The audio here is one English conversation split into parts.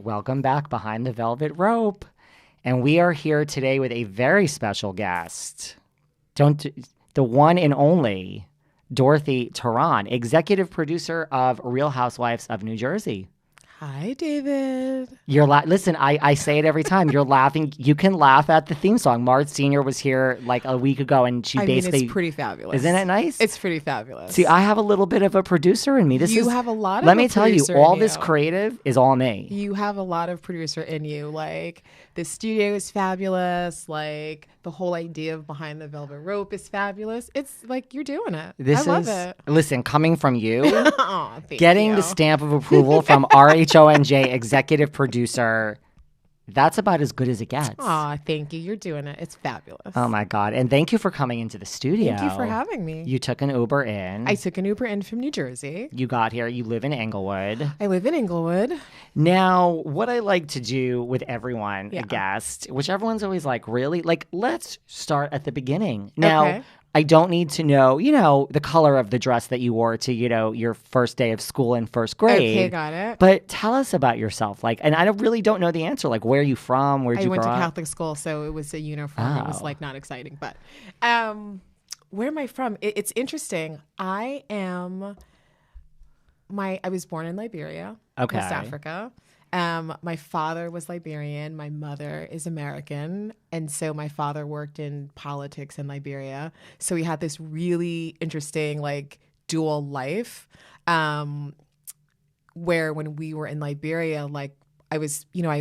Welcome back behind the velvet rope. And we are here today with a very special guest. The one and only Dorothy Toran, executive producer of Real Housewives of New Jersey. Hi, David. Listen, I say it every time. You're laughing. You can laugh at the theme song. Marge Sr. was here like a week ago, and basically... it's pretty fabulous. Isn't it nice? It's pretty fabulous. See, I have a little bit of a producer in me. You have a lot of Let me tell you, all this creative is all me. You have a lot of producer in you. Like, the studio is fabulous. Like, the whole idea of Behind the Velvet Rope is fabulous. It's like, you're doing it. I love it. Listen, coming from you, getting the stamp of approval from RHONJ executive producer, that's about as good as it gets. Aw, thank you. You're doing it. It's fabulous. Oh, my God. And thank you for coming into the studio. Thank you for having me. You took an Uber in. I took an Uber in from New Jersey. You got here. You live in Englewood. I live in Englewood. Now, what I like to do with everyone, a guest, which everyone's always like, really? Like, let's start at the beginning. Now, I don't need to know, the color of the dress that you wore to, your first day of school in first grade. Okay, got it. But tell us about yourself. Like, and I really don't know the answer. Like, where are you from? Where'd you grow up? I went to Catholic school, so it was a uniform. It was like not exciting. But where am I from? It's interesting. I was born in Liberia, West Africa. My father was Liberian. My mother is American. And so my father worked in politics in Liberia. So we had this really interesting, like, dual life where when we were in Liberia, like, I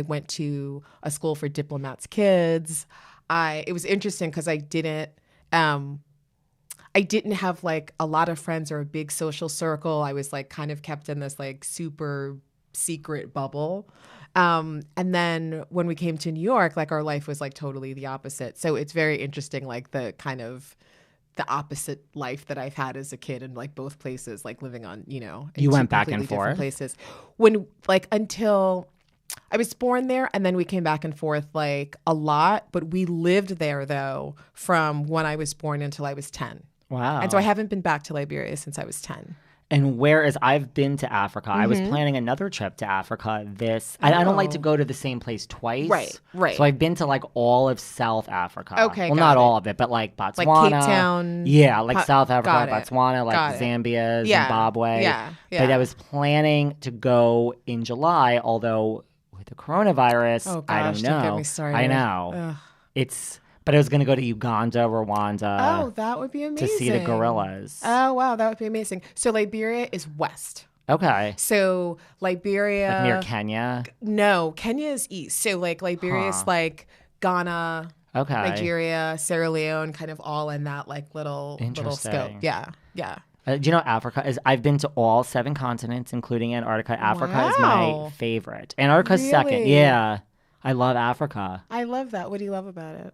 went to a school for diplomats' kids. It was interesting because I didn't have, like, a lot of friends or a big social circle. I was, like, kind of kept in this, like, super secret bubble. And then when we came to New York, like, our life was like totally the opposite. So it's very interesting, like, the kind of the opposite life that I've had as a kid in, like, both places, like living on, you went back and forth places when, like, until I was born there, and then we came back and forth like a lot, but we lived there though from when I was born until I was 10. Wow. And so I haven't been back to Liberia since I was 10. And whereas I've been to Africa, I was planning another trip to Africa. I don't like to go to the same place twice. Right. So I've been to, like, all of South Africa. Okay, well, not all of it, but, like, Botswana. Like Cape Town. Yeah, like South Africa, Botswana, like Zambia, Zimbabwe. Yeah. But I was planning to go in July, although with the coronavirus, I don't know. Don't get me started. I know. Ugh. But I was going to go to Uganda, Rwanda. Oh, that would be amazing. To see the gorillas. Oh, wow. That would be amazing. So Liberia is west. Okay. So Liberia. Like near Kenya? No, Kenya is east. So, like, Liberia is like Ghana, Nigeria, Sierra Leone, kind of all in that, like, little scope. Yeah. Do you know Africa is? I've been to all 7 continents, including Antarctica. Africa is my favorite. Antarctica's second. Yeah. I love Africa. I love that. What do you love about it?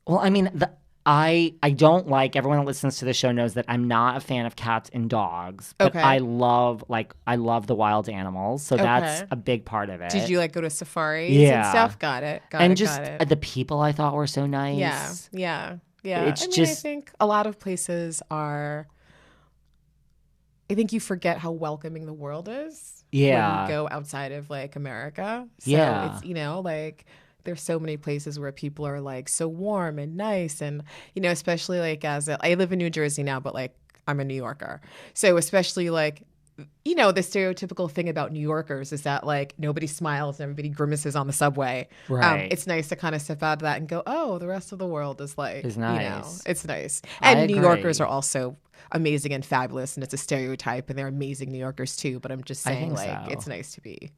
Well, I mean, I don't like, everyone that listens to the show knows that I'm not a fan of cats and dogs, but I love the wild animals, so that's a big part of it. Did you, like, go to safaris and stuff? Got it. The people I thought were so nice. Yeah. I think a lot of places are. I think you forget how welcoming the world is. Yeah. When you go outside of, like, America. So it's, like, there's so many places where people are, like, so warm and nice, and, especially, like, I live in New Jersey now, but, like, I'm a New Yorker. So especially, like, the stereotypical thing about New Yorkers is that, like, nobody smiles and everybody grimaces on the subway. Right. It's nice to kind of step out of that and go, oh, the rest of the world is, like, nice. It's nice. And New Yorkers are also amazing and fabulous, and it's a stereotype, and they're amazing New Yorkers too, but I'm just saying, like, it's nice to be.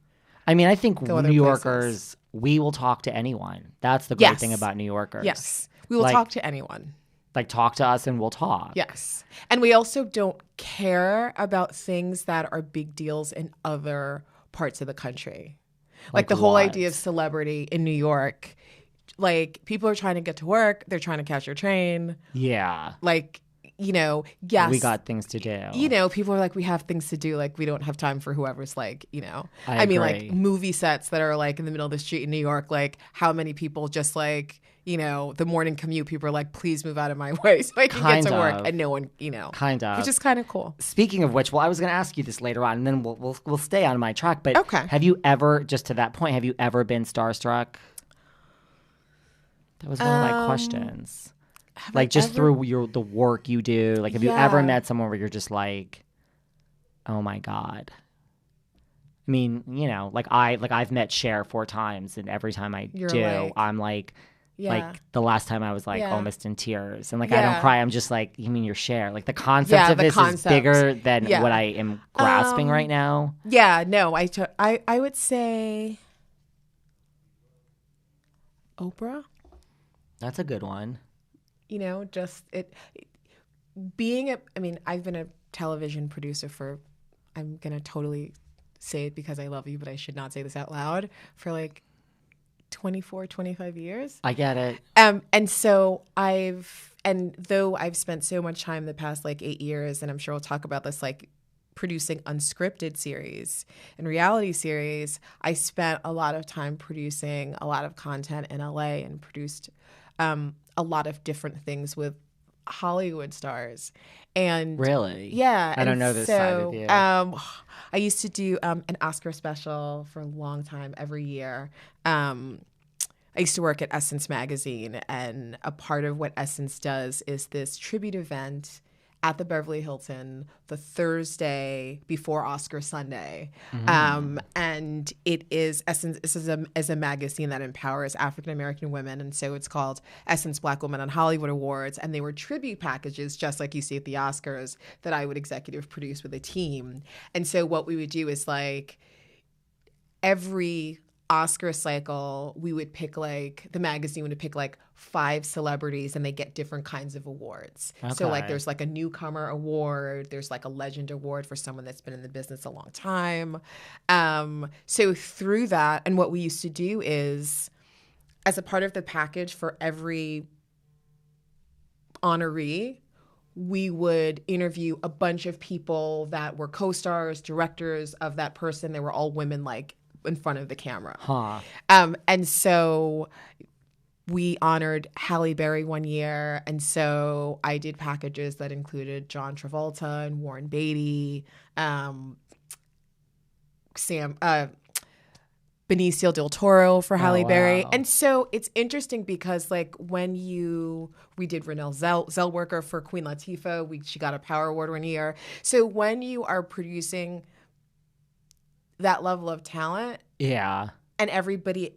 I mean, I think New Yorkers, we will talk to anyone. That's the great thing about New Yorkers. Yes. We will talk to anyone. Like, talk to us and we'll talk. Yes. And we also don't care about things that are big deals in other parts of the country. Like the whole idea of celebrity in New York. Like, people are trying to get to work. They're trying to catch your train. Yeah. Like, yes. We got things to do. People are like, we have things to do. Like, we don't have time for whoever's like, I mean, like movie sets that are like in the middle of the street in New York, like how many people just like, the morning commute, people are like, please move out of my way so I can get to work. And no one, Kind of. Which is kind of cool. Speaking of which, I was going to ask you this later on, and then we'll stay on my track. But okay. Have you ever, just to that point, have you ever been starstruck? That was one of my questions. Like, just through the work you do. Like, have you ever met someone where you're just like, oh my God? I mean, like I've met Cher 4 times, and every time I I'm like, like the last time I was like almost in tears, and like I don't cry. I'm just like, you mean you're Cher? Like the concept of this is bigger than what I am grasping right now. Yeah, no, I would say Oprah. That's a good one. Just I've been a television producer for, I'm going to totally say it because I love you, but I should not say this out loud, for like 24, 25 years. I get it. And so though I've spent so much time the past like 8 years, and I'm sure we'll talk about this, like producing unscripted series and reality series, I spent a lot of time producing a lot of content in LA and produced a lot of different things with Hollywood stars. And really? Yeah. I don't know this side of you. I used to do an Oscar special for a long time every year. I used to work at Essence magazine, and a part of what Essence does is this tribute event at the Beverly Hilton the Thursday before Oscar Sunday. And it is Essence. This is a magazine that empowers African-American women. And so it's called Essence Black Women on Hollywood Awards. And they were tribute packages, just like you see at the Oscars, that I would executive produce with a team. And so what we would do is like every Oscar cycle, we would pick the magazine would pick 5 celebrities, and they get different kinds of awards. Okay. So there's a newcomer award, there's a legend award for someone that's been in the business a long time. So through that, and what we used to do is, as a part of the package for every honoree, we would interview a bunch of people that were co-stars, directors of that person. They were all women, in front of the camera. Huh. And so we honored Halle Berry one year. And so I did packages that included John Travolta and Warren Beatty, Benicio del Toro for Halle Berry. And so it's interesting because when we did Renee Zellweger for Queen Latifah, she got a Power Award one year. So when you are producing that level of talent, and everybody,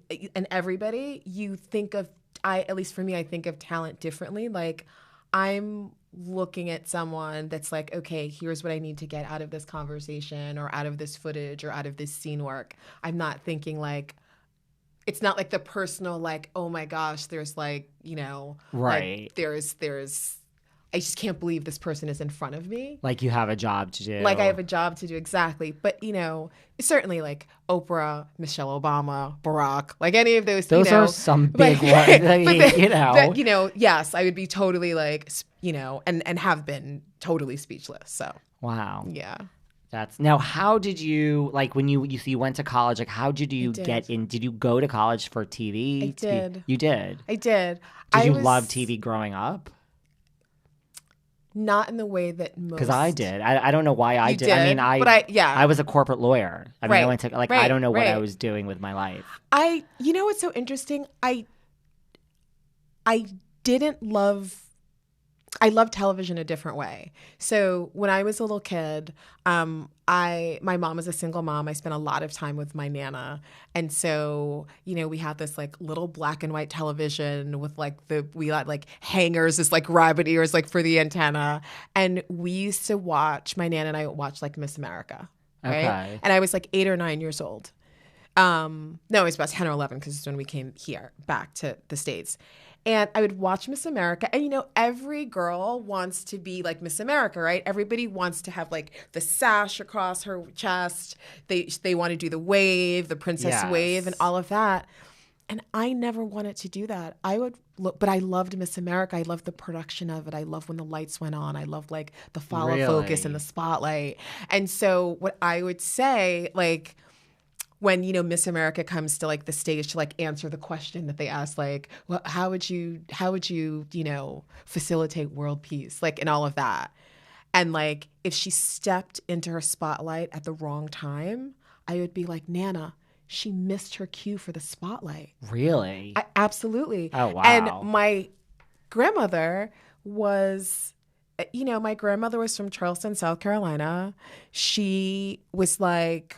you think of, at least for me, I think of talent differently. I'm looking at someone that's okay, here's what I need to get out of this conversation or out of this footage or out of this scene work. I'm not thinking it's not the personal, oh my gosh, there's right. There's I just can't believe this person is in front of me. You have a job to do. I have a job to do, exactly. But, certainly Oprah, Michelle Obama, Barack, any of those. Those are some big ones, yes, I would be totally and have been totally speechless. So. Wow. Yeah. Now, how did you, when you went to college, how did you get in? Did you go to college for TV? I did. You did? I did. Did you love TV growing up? Not in the way that most. Because I did. I don't know why I did. I mean, I was a corporate lawyer. I mean, I went to I don't know what I was doing with my life. You know what's so interesting? I love television a different way. So when I was a little kid, my mom was a single mom. I spent a lot of time with my Nana. And so, we had this little black and white television with we had hangers, this rabbit ears for the antenna. And we used to watch, my Nana and I would watch Miss America. Right? Okay. And I was 8 or 9 years old. No, it was about 10 or 11 because it's when we came here back to the States. And I would watch Miss America. And, every girl wants to be like Miss America, right? Everybody wants to have the sash across her chest. They want to do the wave, the princess wave, and all of that. And I never wanted to do that. I would look, but I loved Miss America. I loved the production of it. I loved when the lights went on. I loved like the follow focus and the spotlight. And so what I would say, like, when, you know, Miss America comes to like the stage to like answer the question that they ask, like, well, how would you, you know, facilitate world peace, like, and all of that. And like, if she stepped into her spotlight at the wrong time, I would be like, Nana, she missed her cue for the spotlight. Really? Absolutely. Oh, wow. And my grandmother was, you know, my grandmother was from Charleston, South Carolina. She was like,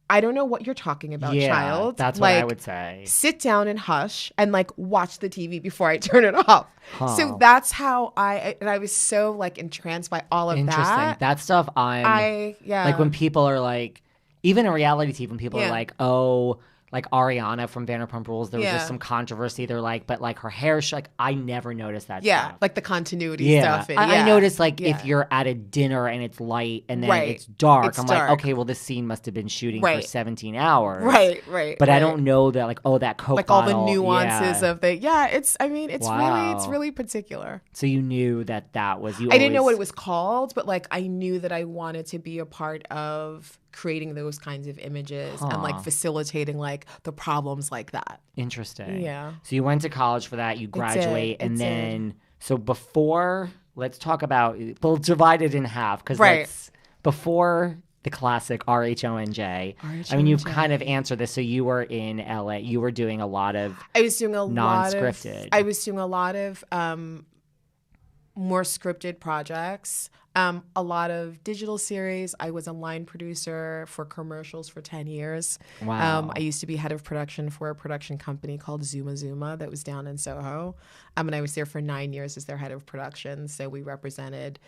I don't know what you're talking about, child. That's like, what I would say. Sit down and hush and like watch the TV before I turn it off. Huh. So that's how I was so like entranced by all of that. Interesting. That stuff like when people are like, even in reality TV, when people are like, oh, like Ariana from Vanderpump Rules, there was just some controversy. They're like, but like her hair, like I never noticed that stuff. Like the continuity stuff. And, I noticed like if you're at a dinner and it's light and then it's dark, like, okay, well this scene must have been shooting for 17 hours. Right. But I don't know that like, oh, that Coke like bottle, all the nuances of the, it's really particular. So you knew that was, I didn't know what it was called, but like I knew that I wanted to be a part of creating those kinds of images and like facilitating like the problems like that. Interesting. Yeah. So you went to college for that, you graduate, and then so before, let's talk about, we'll divide it in half because before the classic RHONJ. I mean, you've kind of answered this. So you were in LA, you were doing a lot of non-scripted. I was doing a lot of more scripted projects. A lot of digital series. I was a line producer for commercials for 10 years. Wow. I used to be head of production for a production company called Zuma that was down in Soho. And I was there for 9 years as their head of production. So we represented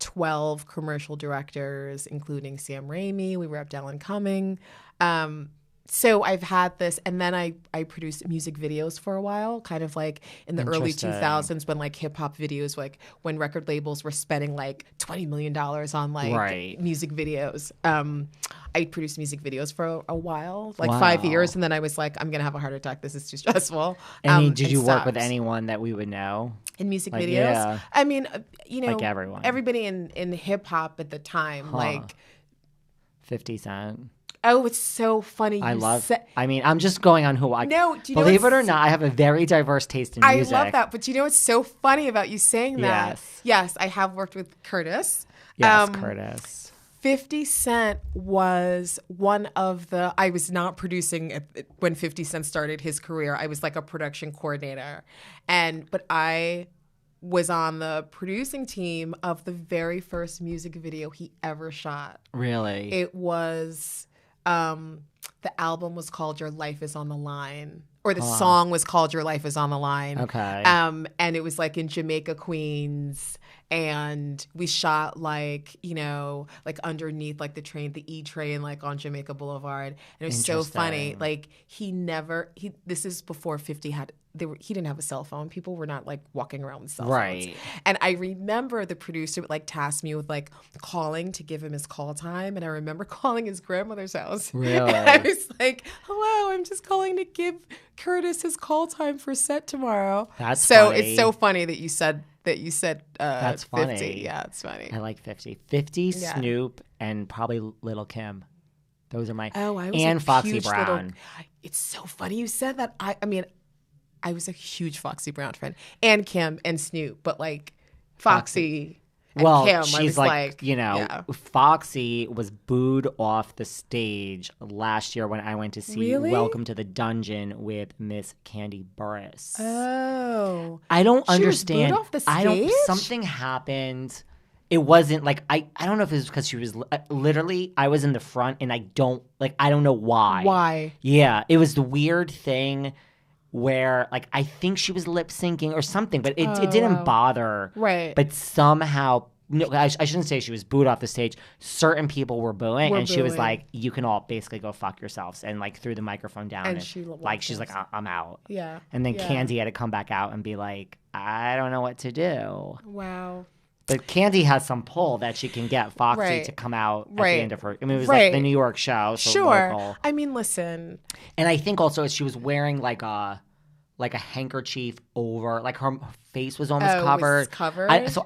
12 commercial directors, including Sam Raimi. We repped Ellen Cumming. So I've had this, and then I produced music videos for a while, kind of like in the early 2000s when like hip hop videos, like when record labels were spending like $20 million on like music videos. I produced music videos for a while, like 5 years, and then I was like, I'm gonna have a heart attack. This is too stressful. Did you work with anyone that we would know in music videos? Yeah. I mean, you know, like everyone, everybody in hip hop at the time, like 50 Cent. Oh, it's so funny. I mean, I'm just going on who I... No, do you know believe it or not, I have a very diverse taste in music. I love that. But you know what's so funny about you saying that? Yes, I have worked with Curtis. Yes, Curtis. 50 Cent was one of the... I was not producing when 50 Cent started his career. I was like a production coordinator. But I was on the producing team of the very first music video he ever shot. Really? It was... the album was called Your Life Is on the Line, or the song was called Your Life Is on the Line. Okay. And it was like in Jamaica, Queens, and we shot like, you know, like underneath like the E train, like on Jamaica Boulevard. And it was so funny. Like this is before 50 he didn't have a cell phone. People were not like walking around with cell phones. Right. And I remember the producer would like task me with like calling to give him his call time. And I remember calling his grandmother's house. Really? And I was like, hello, I'm just calling to give Curtis his call time for set tomorrow. That's so funny. It's so funny that you said that's 50. Funny. Yeah, it's funny. I like 50. 50, Snoop, and probably Little Kim. Those are my... Oh, I was and Foxy Brown. It's so funny you said that. I mean, I was a huge Foxy Brown fan, and Kim and Snoop, but like Foxy and Kim, she's I was like, you know, Foxy was booed off the stage last year when I went to see Welcome to the Dungeon with Miss Candy Burris. Oh, I don't understand. Was booed off the stage? Something happened. It wasn't like I don't know if it was because she was literally I was in the front and I don't know why. Why? Yeah, it was the weird thing where like I think she was lip syncing or something, but it didn't bother. Right. But somehow, no, I shouldn't say she was booed off the stage. Certain people were booing, she was like, "You can all basically go fuck yourselves," and like threw the microphone down. And she's like, "I'm out." Yeah. And then Candy had to come back out and be like, "I don't know what to do." Wow. But Candy has some pull that she can get Foxy to come out at the end of her. I mean, it was like the New York show, so local. I mean, listen. And I think also she was wearing like a handkerchief over, like her face was almost covered. Was covered? So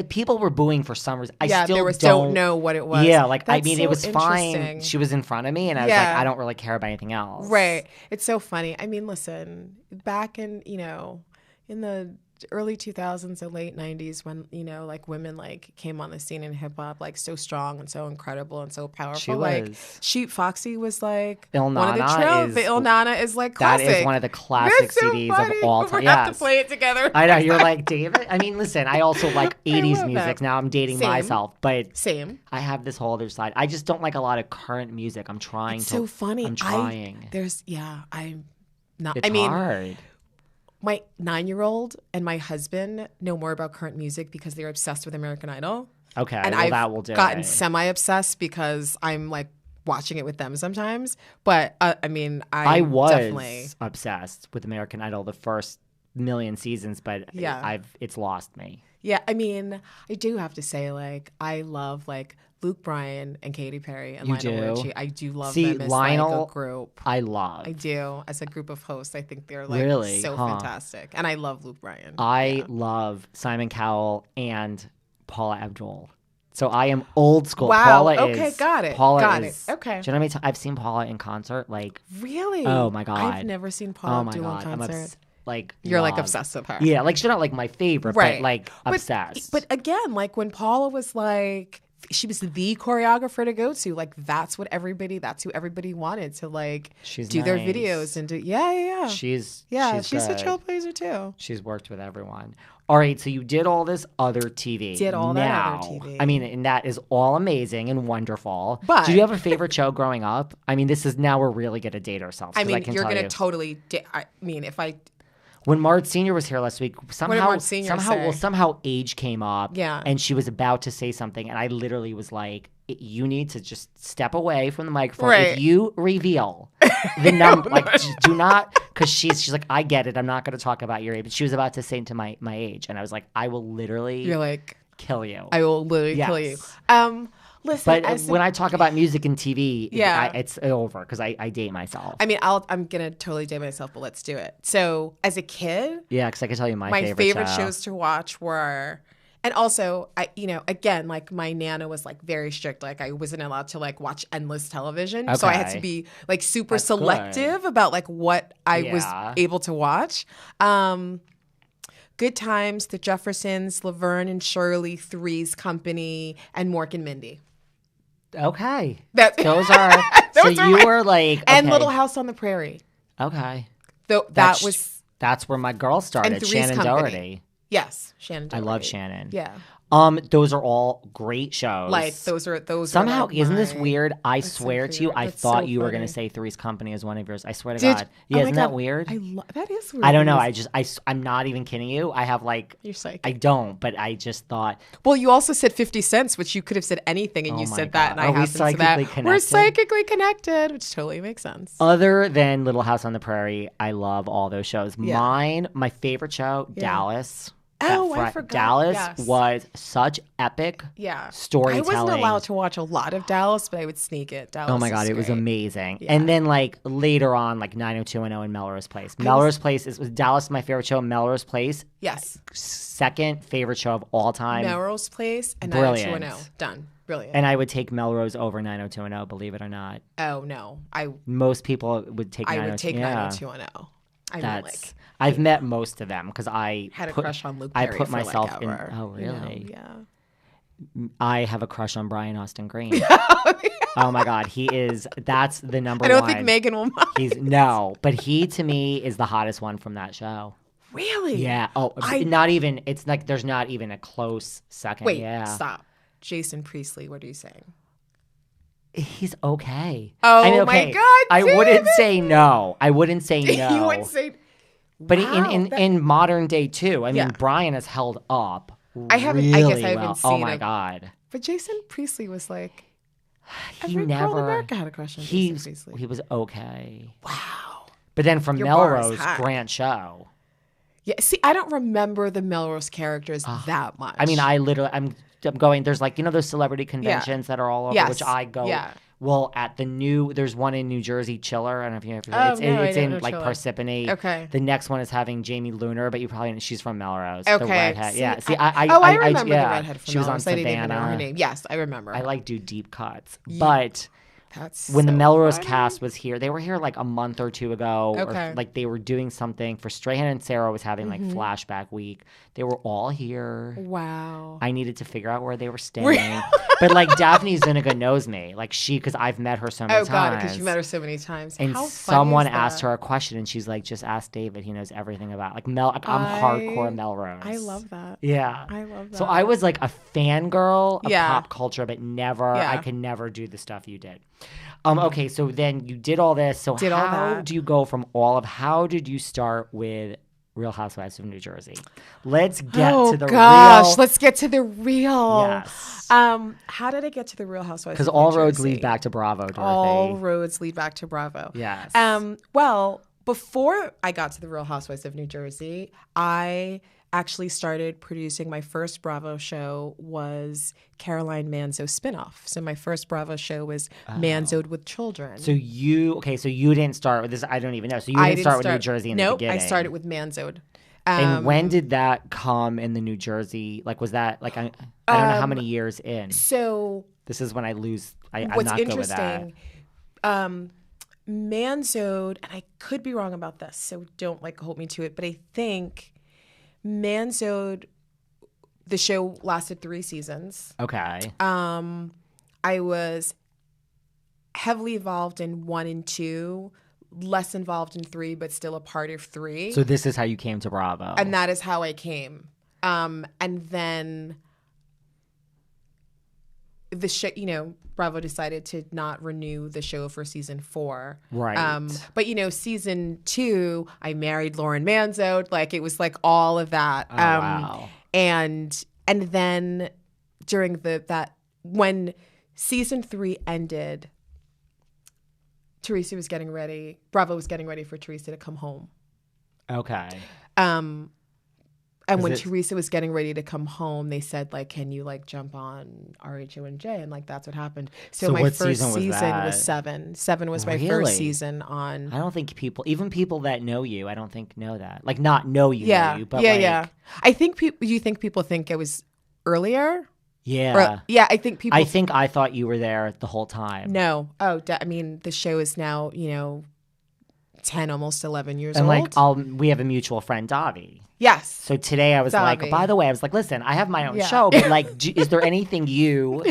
people were booing for some reason. I still don't know what it was. Yeah, like I mean, it was fine. She was in front of me, and I was like, I don't really care about anything else. Right. It's so funny. I mean, listen, back in in the early 2000s or late 90s when like women like came on the scene in hip hop like so strong and so incredible and so powerful. Foxy was like one of the trails. The Il Nana is like classic. That is one of the classic CDs of all time. We have to play it together. I know, you're like, David. I mean, listen, I also like 80s music. Now I'm dating myself, but I have this whole other side. I just don't like a lot of current music. I'm trying so funny. I'm trying. I'm not. It's hard. My 9-year-old and my husband know more about current music because they're obsessed with American Idol. Okay, and that will do gotten it. Semi-obsessed because I'm like watching it with them sometimes. But I mean, I was definitely obsessed with American Idol the first million seasons, but it's lost me. Yeah, I mean, I do have to say, like, I love like Luke Bryan and Katy Perry and Lionel Richie. I do love them as Lionel, like a group. I love. I do. As a group of hosts, I think they're like so fantastic. And I love Luke Bryan. I love Simon Cowell and Paula Abdul. So I am old school. Wow. Got it. Okay. Do you know how many times I've seen Paula in concert? Like, really? Oh my god. I've never seen Paula Abdul in concert. You're like obsessed with her. Yeah, like she's not like my favorite, but like obsessed. But again, like when Paula was like, she was the choreographer to go to. Like that's who everybody wanted to like do their videos and do. Yeah. She's a trailblazer too. She's worked with everyone. All right, so you did all this other TV. That other TV. I mean, and that is all amazing and wonderful. But did you have a favorite show growing up? I mean, this is now we're really going to date ourselves. I mean, you're going to totally. I mean, if I. When Mart Sr. was here last week, somehow age came up. Yeah. And she was about to say something, and I literally was like, you need to just step away from the microphone. Right. If you reveal the number, do not, because she's like, I get it. I'm not going to talk about your age. But she was about to say to my age, and I was like, I will literally kill you. I will literally kill you. Listen, but when I talk about music and TV, it's over because I date myself. I mean, I'm gonna totally date myself, but let's do it. So, as a kid, because I can tell you my favorite shows to watch were, and also again, like my nana was like very strict. Like I wasn't allowed to like watch endless television, so I had to be like super selective about like what I was able to watch. Good Times, The Jeffersons, Laverne and Shirley, Three's Company, and Mork and Mindy. Okay. Those are you were like okay. And Little House on the Prairie. Okay. That's where my girl started, Shannon Doherty. Yes, Shannon Doherty. I love Shannon. Yeah. Those are all great shows. Like those somehow are isn't this weird? I swear to you, I thought you were going to say Three's Company is one of yours. I swear to God. Yeah, isn't that weird? That is weird. I don't know. I'm not even kidding you. I have like you're psychic. I don't, but I just thought. Well, you also said 50 cents, which you could have said anything, and you said that, and I happened to that. We're psychically connected, which totally makes sense. Other than Little House on the Prairie, I love all those shows. Yeah. My favorite show, Dallas. I forgot. Dallas was such epic storytelling. I wasn't allowed to watch a lot of Dallas, but I would sneak it. Dallas. Oh my God, it was amazing. Yeah. And then like later on, like 90210 and Melrose Place. Melrose Place was Dallas my favorite show. Melrose Place, yes, second favorite show of all time. Melrose Place and 90210 done. Brilliant. And I would take Melrose over 90210, believe it or not. Oh no, most people would take. I would take 90210. I've met most of them because I had a crush on Luke Perry. I put myself in. Oh, really? Yeah. I have a crush on Brian Austin Green. Oh my God, he is. That's the number one. I don't think Megan will mind. But he to me is the hottest one from that show. Really? Yeah. Oh, not even. It's like there's not even a close second. Wait, stop. Jason Priestley. What are you saying? He's okay. Oh my God! I wouldn't say no. You wouldn't say. But in modern day too, I mean, Brian has held up. I haven't seen Oh my God! But Jason Priestley was like, girl in America had a crush on Jason Priestley. He was okay. Wow. But then from Melrose, Grant Show. Yeah, see, I don't remember the Melrose characters that much. I mean, I'm going, there's like, those celebrity conventions that are all over, which I go. Yeah. Well, there's one in New Jersey, Chiller. I don't know if you Oh, it's I in know like Chiller. Parsippany. Okay. The next one is having Jamie Luner, but you probably she's from Melrose. Okay. The redhead. See, I remember the redhead from she was Melrose. on I didn't even know her Savannah. name. Yes, I remember. I do deep cuts, but. That's when the so Melrose funny. cast was here, they were here like a month or two ago. Okay. Or, like they were doing something for Strahan and Sarah was having like flashback week. They were all here. Wow. I needed to figure out where they were staying. But like Daphne Zuniga knows me. Like because I've met her so many times. Oh God, because you met her so many times. And How someone funny is asked that? her a question and she's like, just ask David. He knows everything about I'm hardcore Melrose. I love that. Yeah. I love that. So I was like a fangirl of Yeah. pop culture, but I could never do the stuff you did. Mm-hmm. Okay, so then you did all this. So Did all how that. do you go from how did you start with Real Housewives of New Jersey? Let's get to the real. Let's get to the real. Yes. How did I get to the Real Housewives? Because of all New roads Jersey? lead back to Bravo, Dorothy. All roads lead back to Bravo. Yes. Well, before I got to the Real Housewives of New Jersey, I actually started producing my first Bravo show was Caroline Manzo spinoff. So my first Bravo show was Manzo'd with Children. So you didn't start with this. I don't even know. So you didn't start with New Jersey in the beginning. I started with Manzo'd. And when did that come in the New Jersey? Like, was that like I don't know how many years in? So this is when I lose. I'm what's not good with that. interesting, Manzo'd, and I could be wrong about this, so don't hold me to it, but I think Manzo'd, the show lasted 3 seasons. Okay. I was heavily involved in 1 and 2, less involved in 3, but still a part of 3. So this is how you came to Bravo. And that is how I came. And then the show, Bravo decided to not renew the show for season 4. Right. But season 2, I married Lauren Manzo'd. It was all of that. Oh, wow. And then during when season 3 ended, Bravo was getting ready for Teresa to come home. Okay. And when Teresa was getting ready to come home, they said, can you jump on RHONJ? And my first season was 7. 7 was my first season on. I don't think even people that know you, I don't think know that. Not know you, know you, but yeah. I think people think it was earlier. Yeah. I think people. I thought you were there the whole time. No. The show is now 10, almost 11 years old. And we have a mutual friend, Davi. Yes. So today I was by the way, listen, I have my own show, but is there anything you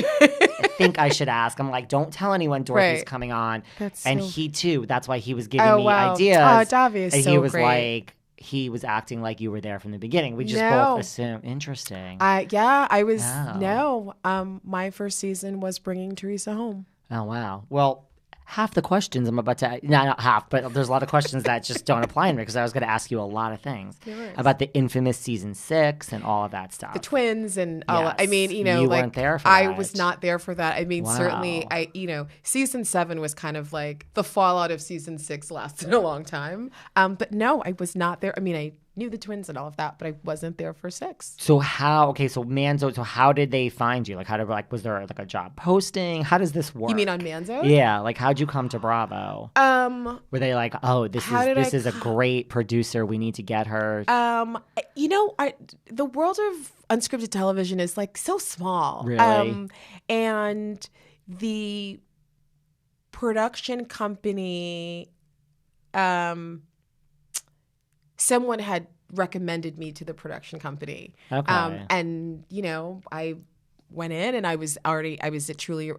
think I should ask? I'm don't tell anyone Dorothy's coming on. He too, that's why he was giving me ideas. Oh, Davi is and so he was great. He was acting like you were there from the beginning. We just both assumed. Interesting. I was, my first season was bringing Teresa home. Oh, wow. Well, half the questions I'm about to, not half, but there's a lot of questions that just don't apply to me because I was going to ask you a lot of things about the infamous season 6 and all of that stuff. The twins and all. Yes. I mean, you weren't there for I that. was not there for that. I mean, certainly, season 7 was kind of the fallout of season 6 lasted a long time. But no, I was not there. I mean, I knew the twins and all of that, but I wasn't there for 6. So Manzo'd, so how did they find you? Was there a job posting? How does this work? You mean on Manzo'd? Yeah, how'd you come to Bravo? Were they this is a great producer, we need to get her? The world of unscripted television is so small. Really? And the production company, someone had recommended me to the production company. Okay. And, I went in and I was at Truly.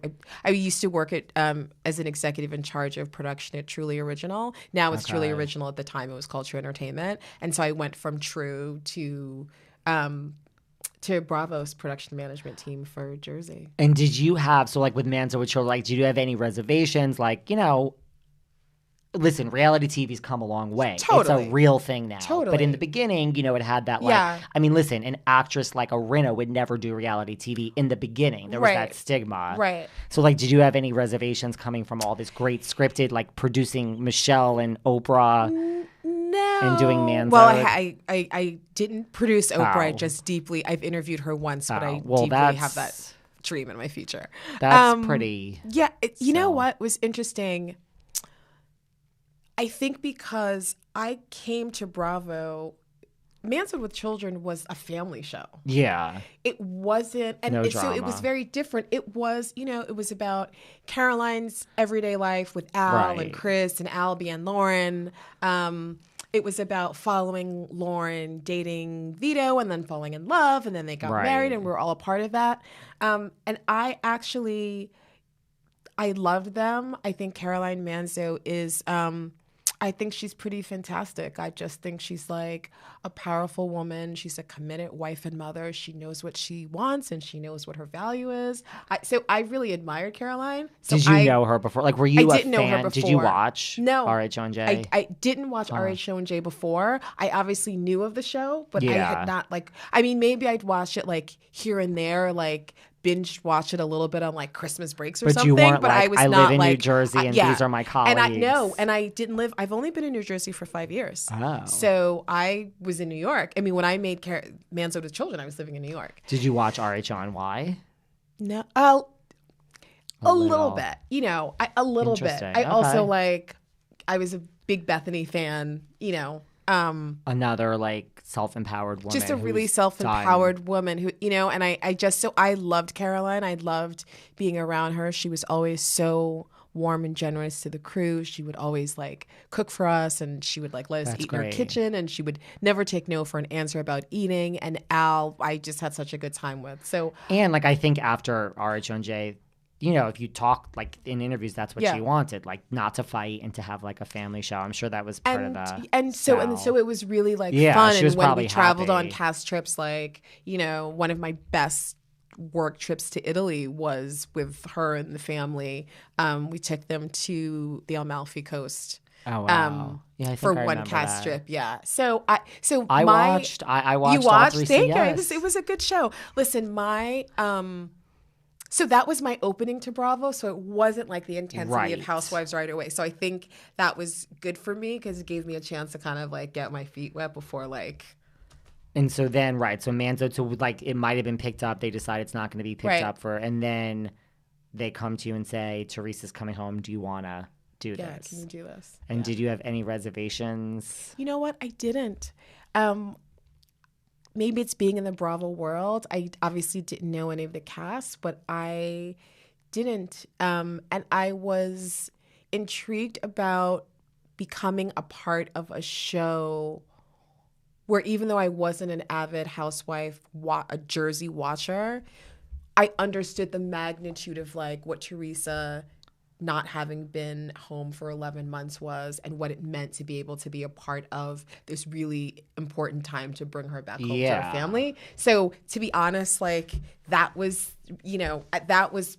I used to work at as an executive in charge of production at Truly Original. Now it's Truly Original. At the time it was called True Entertainment. And so I went from True to Bravo's production management team for Jersey. And did you have, with Manzo'd, did you have any reservations? Listen, reality TV's come a long way. Totally. It's a real thing now. Totally. But in the beginning, it had that listen, an actress like Arina would never do reality TV in the beginning. There was that stigma. Right. So did you have any reservations coming from all this great scripted, producing Michelle and Oprah? No. and doing Manzo'd? Well, I didn't produce Oprah. I just I've interviewed her once, but I deeply have that dream in my future. That's pretty. Yeah. You know what was interesting? I think because I came to Bravo, Manzo'd with Children was a family show. Yeah. It wasn't, so it was very different. It was, it was about Caroline's everyday life with Al and Chris and Albie and Lauren. It was about following Lauren dating Vito and then falling in love, and then they got married, and we were all a part of that. And I loved them. I think Caroline Manzo is... I think she's pretty fantastic. I just think she's like a powerful woman. She's a committed wife and mother. She knows what she wants and she knows what her value is. So I really admired Caroline. So did you know her before? Like, were you a fan? Know her before. Did you watch RHONJ? I didn't watch RHONJ before. I obviously knew of the show, but I had not maybe I'd watched it like here and there, like binge watch it a little bit on like Christmas breaks or something. You weren't but like, I was I not live in like New Jersey and these are my colleagues. And I didn't live. I've only been in New Jersey for 5 years. Oh. So I was in New York. I mean, when I made Manzo'd with Children, I was living in New York. Did you watch RHONY? No, a little bit. A little bit. I also I was a big Bethany fan. Another like self-empowered woman. Just a really self-empowered woman who, and I loved Caroline. I loved being around her. She was always so warm and generous to the crew. She would always like cook for us, and she would like let us eat in her kitchen, and she would never take no for an answer about eating. And Al, I just had such a good time with. So, and like I think after RHONJ, if you talk like in interviews, that's what she wanted, like not to fight and to have like a family show. I'm sure that was part of the so it was really like fun. And when we traveled on cast trips, like one of my best work trips to Italy was with her and the family. We took them to the Amalfi Coast. Oh wow! For one cast trip, So I watched. You watched? All 3 Thank you. It was a good show. Listen, so that was my opening to Bravo. So it wasn't like the intensity of Housewives right away. So I think that was good for me because it gave me a chance to kind of like get my feet wet before like. And so then, so Manzo'd, so like it might have been picked up. They decide it's not going to be picked up and then they come to you and say, Teresa's coming home. Do you want to do this? Yeah, can you do this? And did you have any reservations? You know what? I didn't. Maybe it's being in the Bravo world. I obviously didn't know any of the cast, but I didn't. And I was intrigued about becoming a part of a show where even though I wasn't an avid housewife, a Jersey watcher, I understood the magnitude of like what Teresa not having been home for 11 months was and what it meant to be able to be a part of this really important time to bring her back home to her family. So to be honest, like that was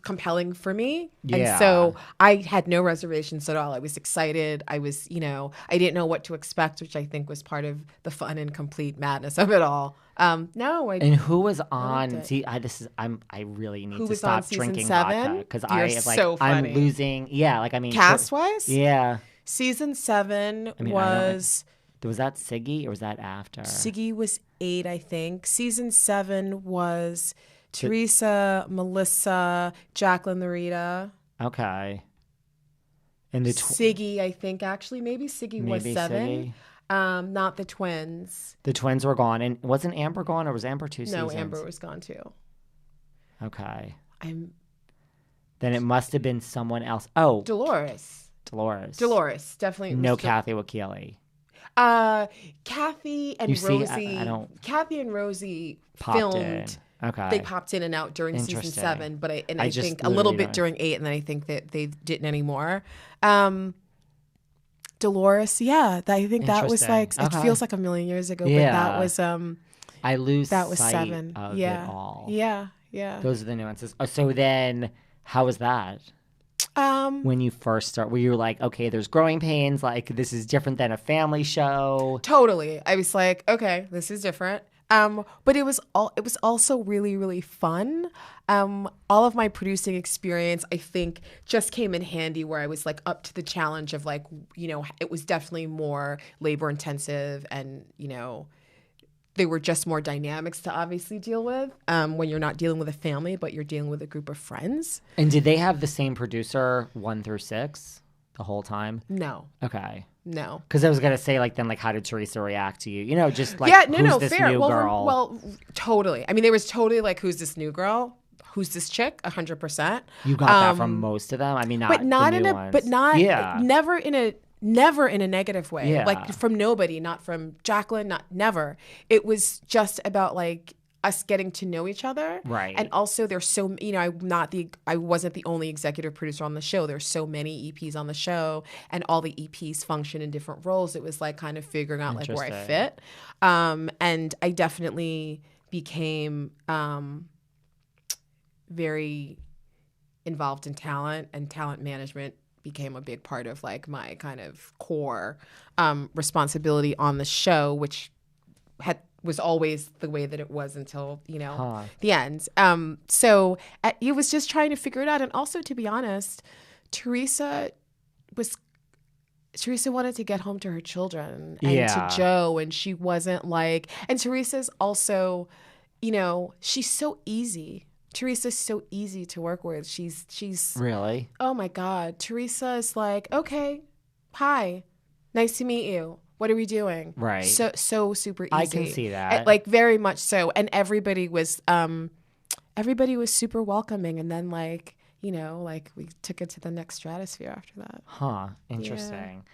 compelling for me. Yeah. And so I had no reservations at all. I was excited. I was, I didn't know what to expect, which I think was part of the fun and complete madness of it all. And who was on? See, I really need to stop drinking vodka because I'm losing. Yeah, like I mean, cast wise. Yeah, season 7 was that Siggy or was that after? Siggy was 8, I think. Season 7 was Teresa, Melissa, Jacqueline, Larita. Okay. And the Siggy, I think actually maybe Siggy was 7. Siggy. Not the twins. The twins were gone. And wasn't Amber gone or was Amber 2 seasons? No, Amber was gone too. Okay. Then it must have been someone else. Oh. Dolores. Definitely. No Kathy Wakili. Kathy and Rosie. Kathy and Rosie filmed. In. Okay. They popped in and out during season 7, but I think a little bit during 8, and then I think that they didn't anymore. Dolores, I think that was like it feels like a million years ago, but that was I lose that was sight 7 of it all. Yeah. Those are the nuances. So then, how was that? When you first start, where you're like, okay, there's growing pains. Like this is different than a family show. Totally, I was like, okay, this is different. But it was also really, really fun. All of my producing experience, I think, just came in handy where I was like up to the challenge of like, you know, it was definitely more labor intensive and, you know, there were just more dynamics to obviously deal with when you're not dealing with a family, but you're dealing with a group of friends. And did they have the same producer 1 through 6 the whole time? No. Okay. No. Because I was going to say, like, then, like, how did Teresa react to you? You know, just like, who's this fair. new girl? Well, totally. I mean, there was totally like, who's this new girl? Who's this chick? 100%. You got that from most of them? I mean, not the new ones. But not, never in a negative way. Yeah. Like from nobody, not from Jacqueline, never. It was just about like us getting to know each other. Right. And also there's so, you know, I wasn't the only executive producer on the show. There's so many EPs on the show and all the EPs function in different roles. It was like kind of figuring out like where I fit. And I definitely became very involved in talent, and talent management became a big part of like my kind of core responsibility on the show, which was always the way that it was until, you know, the end. So it was just trying to figure it out. And also, to be honest, Teresa wanted to get home to her children and to Joe, and she wasn't like, and Teresa's also, you know, she's so easy. Teresa's so easy to work with. She's really, oh my God. Teresa is like, okay, hi, nice to meet you. What are we doing? Right. So super easy. I can see that. Like very much so. And everybody was super welcoming. And then like, you know, like we took it to the next stratosphere after that. Huh. Interesting.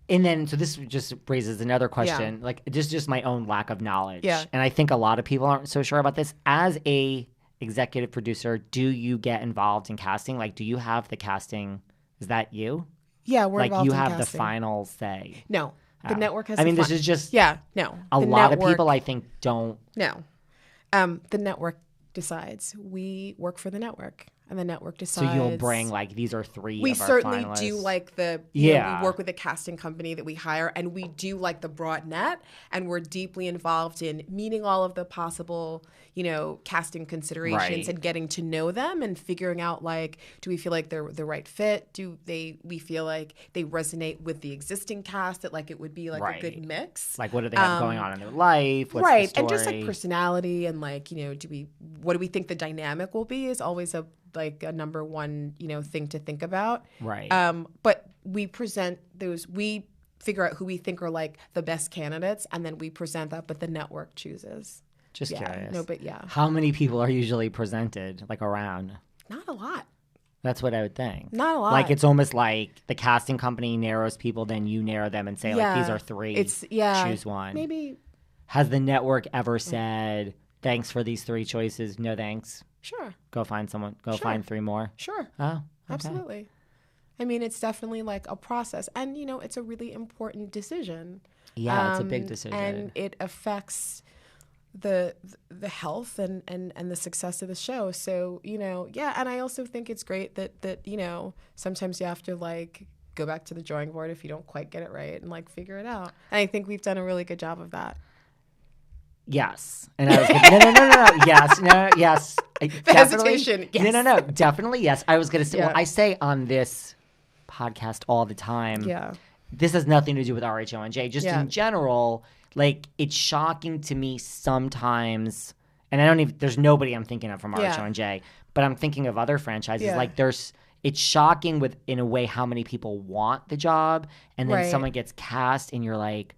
Yeah. And then, so this just raises another question. Yeah. Like, just my own lack of knowledge. Yeah. And I think a lot of people aren't so sure about this. As a executive producer, do you get involved in casting? Like, do you have the casting? Is that you? Yeah, we're involved in casting. Like, you have the final say? No. The network has this is just... Yeah, no. A lot of people, I think, don't... No. The network decides. We work for the network. And the network decides. So you'll bring, like, these are 3 we of our certainly finalists. do, like, we work with a casting company that we hire, and we do, like, the broad net, and we're deeply involved in meeting all of the possible, you know, casting considerations and getting to know them and figuring out, like, do we feel like they're the right fit? We feel like they resonate with the existing cast, that, like, it would be, like, a good mix? Like, what do they have going on in their life? What's the story? And just, like, personality and, like, you know, what do we think the dynamic will be is always a number one, you know, thing to think about. Right. But we present those, we figure out who we think are like the best candidates, and then we present that, but the network chooses. Just curious. No, but yeah. How many people are usually presented, like, around? Not a lot. That's what I would think. Not a lot. Like, it's almost like the casting company narrows people, then you narrow them and say, like, these are 3. Choose one. Maybe. Has the network ever said, thanks for these 3 choices, no thanks? Sure. Go find someone. Go find 3 more. Sure. Oh, okay. Absolutely. I mean, it's definitely like a process. And, you know, it's a really important decision. Yeah, it's a big decision. And it affects the health and the success of the show. So, you know, and I also think it's great that, you know, sometimes you have to, like, go back to the drawing board if you don't quite get it right and, like, figure it out. And I think we've done a really good job of that. Yes. And I was like, no. Yes. No, yes. Hesitation. Yes. No. Definitely yes. I was going to say, well, I say on this podcast all the time. Yeah. This has nothing to do with RHONJ. Just in general, like, it's shocking to me sometimes, and I don't even, there's nobody I'm thinking of from RHONJ, but I'm thinking of other franchises. Yeah. Like, it's shocking in a way how many people want the job, and then someone gets cast and you're like,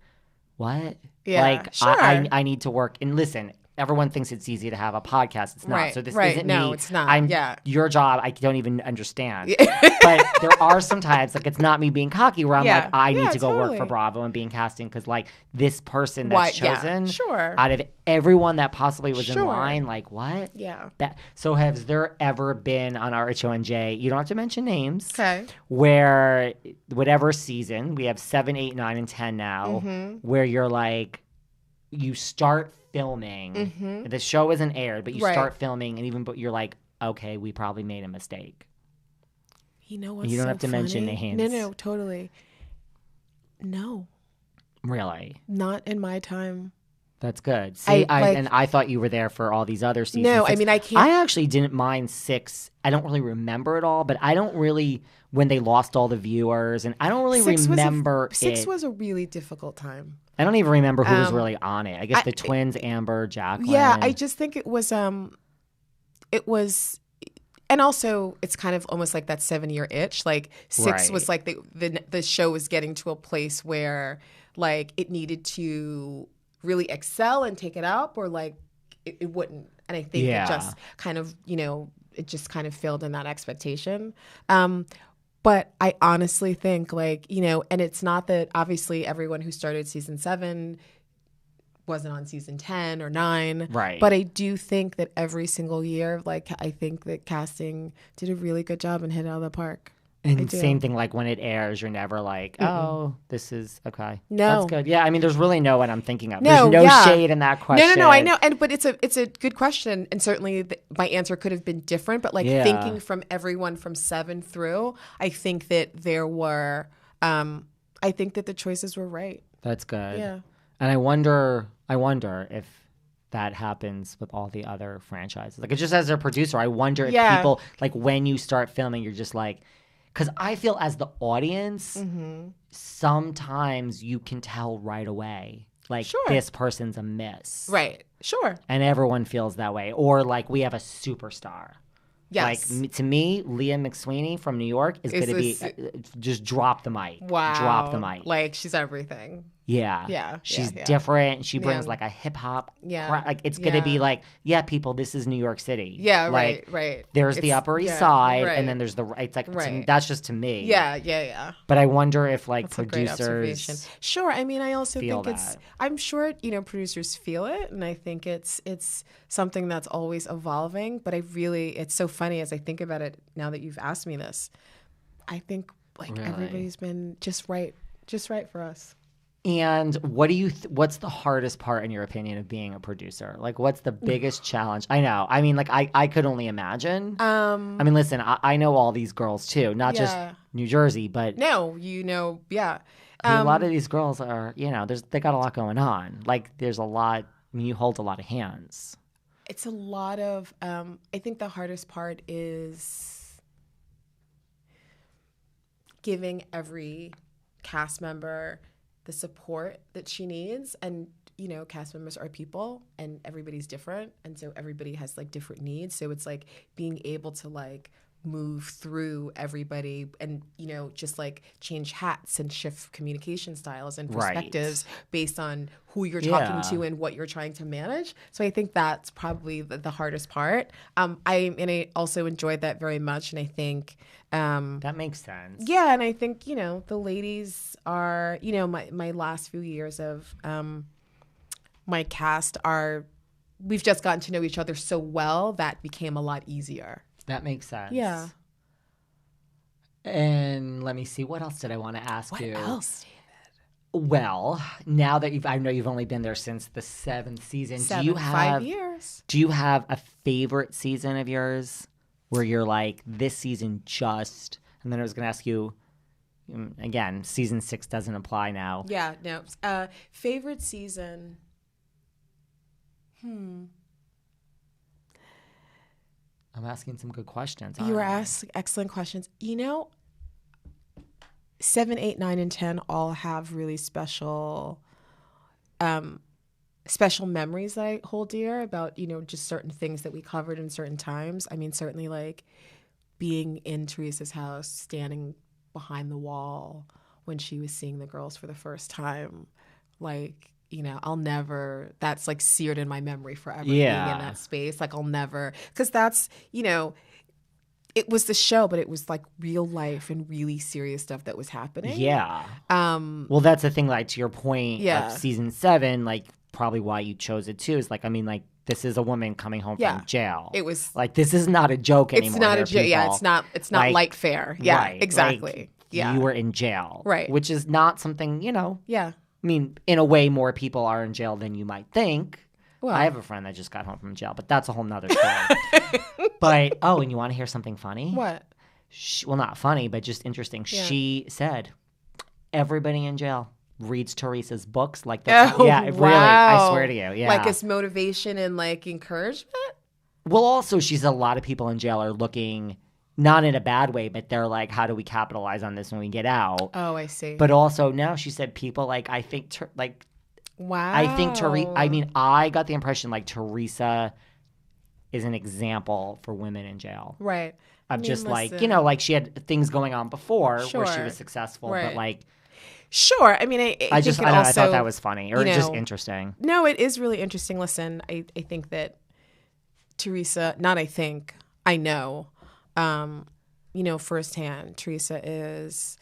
what? Yeah, like, sure. I need to work. And listen, everyone thinks it's easy to have a podcast. It's not. Right, So this right. isn't No, me. it's not. Your job, I don't even understand. But there are some times, like, it's not me being cocky where I'm like, I need to go work for Bravo and be in casting because, like, this person that's chosen out of everyone that possibly was in line, like, what? Yeah. So has there ever been on RHONJ, you don't have to mention names, okay, where whatever season, we have 7, 8, 9, and 10 now, where you're like, you start filming, the show isn't aired, but you start filming, and but you're like, okay, we probably made a mistake. You know what's You don't so have to mention names. No, totally. No. Really? Not in my time. That's good. See, I thought you were there for all these other seasons. No, I mean, I can't. I actually didn't mind 6. I don't really remember it all, but I don't really, when they lost all the viewers, and I don't really remember it. 6 was a really difficult time. I don't even remember who was really on it. I guess the twins, Amber, Jacqueline. Yeah, I just think it was, and also it's kind of almost like that 7-year itch. Like 6 was like the show was getting to a place where like it needed to really excel and take it up, or like it wouldn't. And I think it just kind of, it just kind of failed in that expectation. But I honestly think like, and it's not that obviously everyone who started season 7 wasn't on season 10 or 9. Right. But I do think that every single year, like I think that casting did a really good job and hit it out of the park. And same thing, like when it airs, you're never like, oh, this is okay. No, that's good. Yeah, I mean, there's really no one I'm thinking of. There's no shade in that question. No, I know, but it's a good question, and certainly my answer could have been different. But like thinking from everyone from 7 through, I think that there were, I think that the choices were right. That's good. Yeah, and I wonder if that happens with all the other franchises. Like, just as a producer, I wonder if people, like, when you start filming, you're just like. Because I feel as the audience, sometimes you can tell right away, like, this person's a miss. Right. Sure. And everyone feels that way. Or, like, we have a superstar. Yes. Like, to me, Leah McSweeney from New York is going to be, just drop the mic. Wow. Drop the mic. Like, she's everything. Yeah. Yeah. She's different. She brings like a hip hop. Yeah. Like it's going to be like, people, this is New York City. Yeah. Like, right. There's the Upper East Side, and then there's it's like, that's just to me. Yeah. But I wonder if like that's producers. Sure. I mean, I also think that. I'm sure, producers feel it. And I think it's something that's always evolving. But it's so funny as I think about it now that you've asked me this. I think like everybody's been just right for us. And what do you? What's the hardest part, in your opinion, of being a producer? Like, what's the biggest challenge? I know. I mean, like, I could only imagine. I mean, listen, I know all these girls too, not just New Jersey, but no, yeah. I mean, a lot of these girls are, they got a lot going on. Like, there's a lot. I mean, you hold a lot of hands. It's a lot of. I think the hardest part is giving every cast member the support that she needs. And, cast members are people and everybody's different. And so everybody has like different needs. So it's like being able to like move through everybody and, just like change hats and shift communication styles and perspectives based on who you're talking to and what you're trying to manage. So I think that's probably the hardest part. I also enjoyed that very much. And I think that makes sense. Yeah. And I think, the ladies are, my last few years of my cast we've just gotten to know each other so well that became a lot easier. That makes sense. Yeah. And let me see. What else did I want to ask you? What else, David? Well, now that I know you've only been there since the 7th season. 5 years. Do you have a favorite season of yours where you're like, this season just... And then I was going to ask you, again, season 6 doesn't apply now. Yeah, no. Favorite season... I'm asking some good questions. You were asking excellent questions. 7, 8, 9, and 10 all have really special memories that I hold dear about, just certain things that we covered in certain times. I mean, certainly like being in Teresa's house, standing behind the wall when she was seeing the girls for the first time. Like, I'll never, that's like seared in my memory forever being in that space. Like I'll never, because that's, it was the show, but it was like real life and really serious stuff that was happening. Yeah. Well, that's the thing, like to your point of season 7, like probably why you chose it too is like, I mean, like this is a woman coming home from jail. It was like, this is not a joke anymore. It's not a joke. Yeah. It's not like, light fare. Yeah, right, exactly. Like, yeah. You were in jail. Right. Which is not something, Yeah. I mean, in a way, more people are in jail than you might think. Well, I have a friend that just got home from jail, but that's a whole nother story. But, and you want to hear something funny? What? Well, not funny, but just interesting. Yeah. She said, everybody in jail reads Teresa's books. Like, really, I swear to you. Yeah. Like it's motivation and like encouragement? Well, also, she's a lot of people in jail are looking, not in a bad way, but they're like, how do we capitalize on this when we get out? Oh, I see. But also now she said people like, I think, wow. I think Teresa, I mean, I got the impression like Teresa is an example for women in jail. Right. Of just like, you know, like she had things going on before where she was successful, but like. Sure. I mean, I thought that was funny or just interesting. No, it is really interesting. Listen, I think that Teresa, I know, firsthand, Teresa is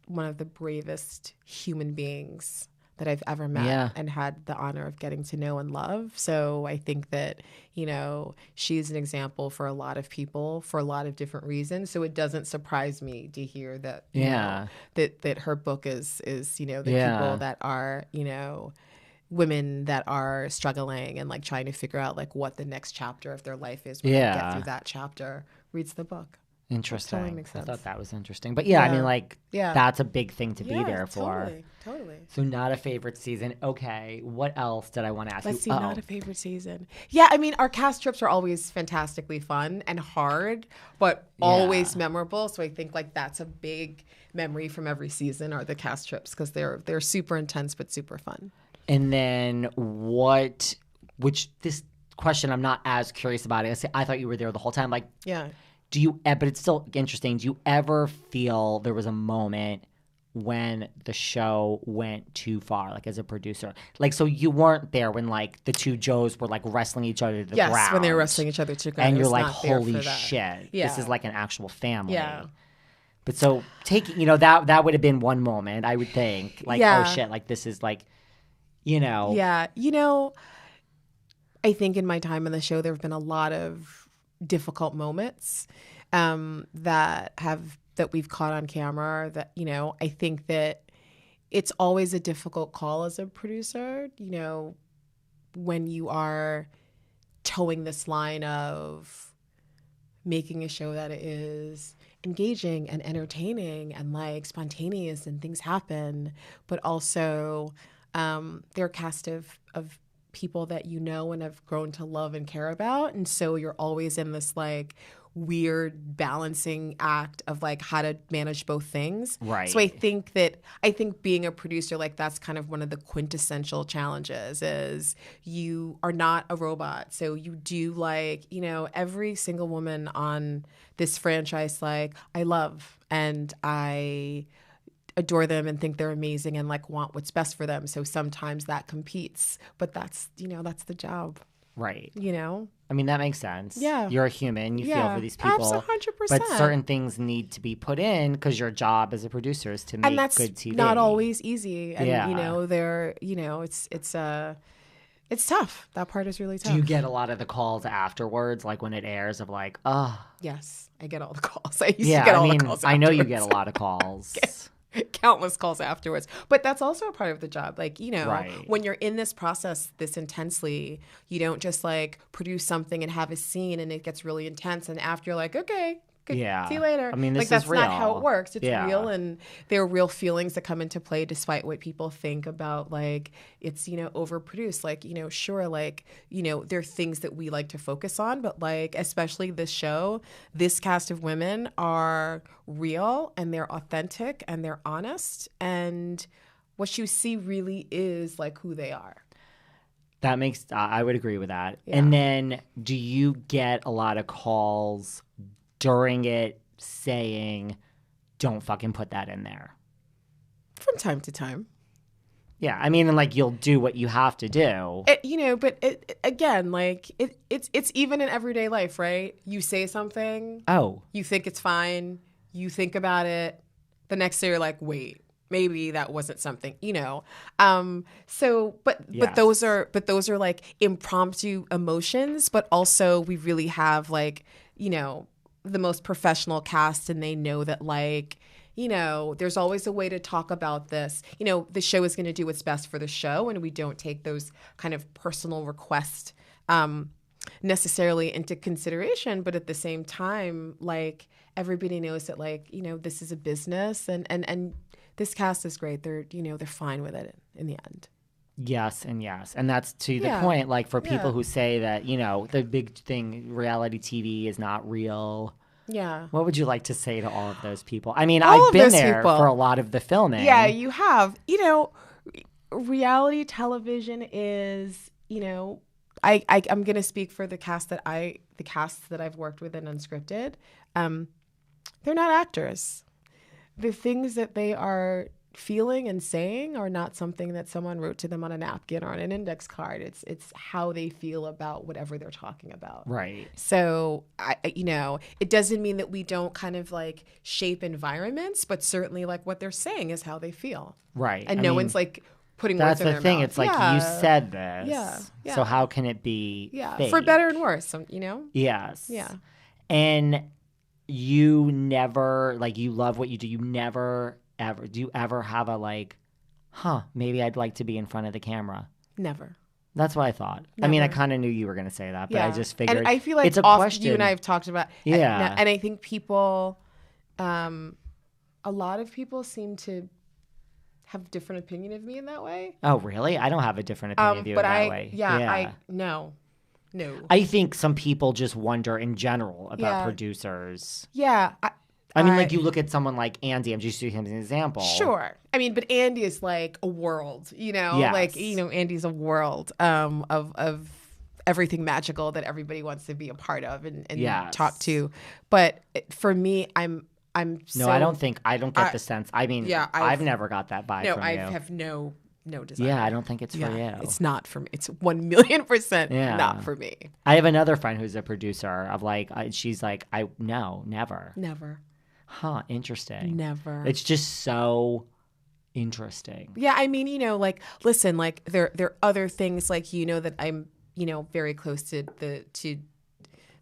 one of the bravest human beings that I've ever met and had the honor of getting to know and love. So I think that, she's an example for a lot of people for a lot of different reasons. So it doesn't surprise me to hear that, that her book is the people that are, women that are struggling and like trying to figure out like what the next chapter of their life is when they get through that chapter, reads the book. Interesting. Totally makes sense. I thought that was interesting. But I mean, like, that's a big thing to be there for. Totally. So not a favorite season. Okay. What else did I want to ask you? Let's see, not a favorite season. Yeah, I mean, our cast trips are always fantastically fun and hard, but always memorable. So I think like that's a big memory from every season are the cast trips because they're super intense but super fun. And then this question I'm not as curious about it. I thought you were there the whole time. Like, but it's still interesting. Do you ever feel there was a moment when the show went too far, like as a producer? Like, so you weren't there when like the two Joes were like wrestling each other to the ground. Yes, when they were wrestling each other to the ground. And you're like, holy shit, this is like an actual family. Yeah. But so taking, that would have been one moment, I would think. Like, oh shit, like this is like, Yeah. I think in my time on the show, there have been a lot of difficult moments that we've caught on camera that, I think that it's always a difficult call as a producer, when you are towing this line of making a show that is engaging and entertaining and like spontaneous and things happen, but also they're a cast of people that and have grown to love and care about. And so you're always in this like weird balancing act of like how to manage both things. Right. So I think being a producer, like that's kind of one of the quintessential challenges is you are not a robot. So you do like, every single woman on this franchise, like I love and I adore them and think they're amazing and like want what's best for them. So sometimes that competes, but that's the job. Right. I mean, that makes sense. Yeah. You're a human. You feel for these people. 100%. But certain things need to be put in because your job as a producer is to make good TV. Not always easy. And, it's tough. That part is really tough. Do you get a lot of the calls afterwards, like when it airs, of like, oh. Yes. I get all the calls. I used to get all the calls afterwards. I know you get a lot of calls. Countless calls afterwards. But that's also a part of the job. Like, right. When you're in this process this intensely, you don't just like produce something and have a scene and it gets really intense. And after you're like, okay, see you later. I mean, this that's is real. not how it works. It's real. And there are real feelings that come into play despite what people think about like it's, overproduced. Like, sure, like, there are things that we like to focus on, but like, especially this show, this cast of women are real and they're authentic and they're honest. And what you see really is like who they are. That makes, I would agree with that. Yeah. And then do you get a lot of calls during it saying, don't fucking put that in there? From time to time. Yeah, I mean, and like you'll do what you have to do. Again, like it's even in everyday life, right? You say something. Oh. You think it's fine. You think about it. The next day you're like, wait, maybe that wasn't something, but those are like impromptu emotions, but also we really have like, the most professional cast and they know that like, there's always a way to talk about this. The show is going to do what's best for the show and we don't take those kind of personal requests necessarily into consideration. But at the same time, like everybody knows that like, this is a business and this cast is great. They're fine with it in the end. Yes and yes. And that's to the point, like for people who say that, the big thing, reality TV is not real. Yeah. What would you like to say to all of those people? I mean, I've been there for a lot of the filming. Yeah, you have. Reality television is, I'm going to speak for the cast that I've worked with in Unscripted. They're not actors. The things that they are feeling and saying are not something that someone wrote to them on a napkin or on an index card. It's how they feel about whatever they're talking about. Right. So, it doesn't mean that we don't kind of like shape environments, but certainly like what they're saying is how they feel. Right. And no one's like putting words in their mouth. That's the thing. It's like, you said this. Yeah. So how can it be fake? For better and worse, Yes. Yeah. And you never, like, you love what you do. You never, ever, do you ever have a like, maybe I'd like to be in front of the camera? Never. That's what I thought. Never. I mean, I kind of knew you were going to say that, but I just figured. And I feel like it's a question. You and I have talked about. Yeah. And I think people, a lot of people seem to have different opinion of me in that way. Oh, really? I don't have a different opinion of you in that way. No. I think some people just wonder in general about producers. Yeah. I mean, like, you look at someone like Andy. I'm just using him as an example. Sure. I mean, but Andy is like a world, Yes. Like, Andy's a world of everything magical that everybody wants to be a part of and talk to. But for me, I'm No, I don't get the sense. I mean, I've never got that vibe from you. No, I have no desire. Yeah, I don't think it's for you. It's not for me. It's 1,000,000% not for me. I have another friend who's a producer of like, she's like, never. Never. Huh, interesting. Never. It's just so interesting. Yeah, I mean, like, listen, like there are other things like, that I'm, very close to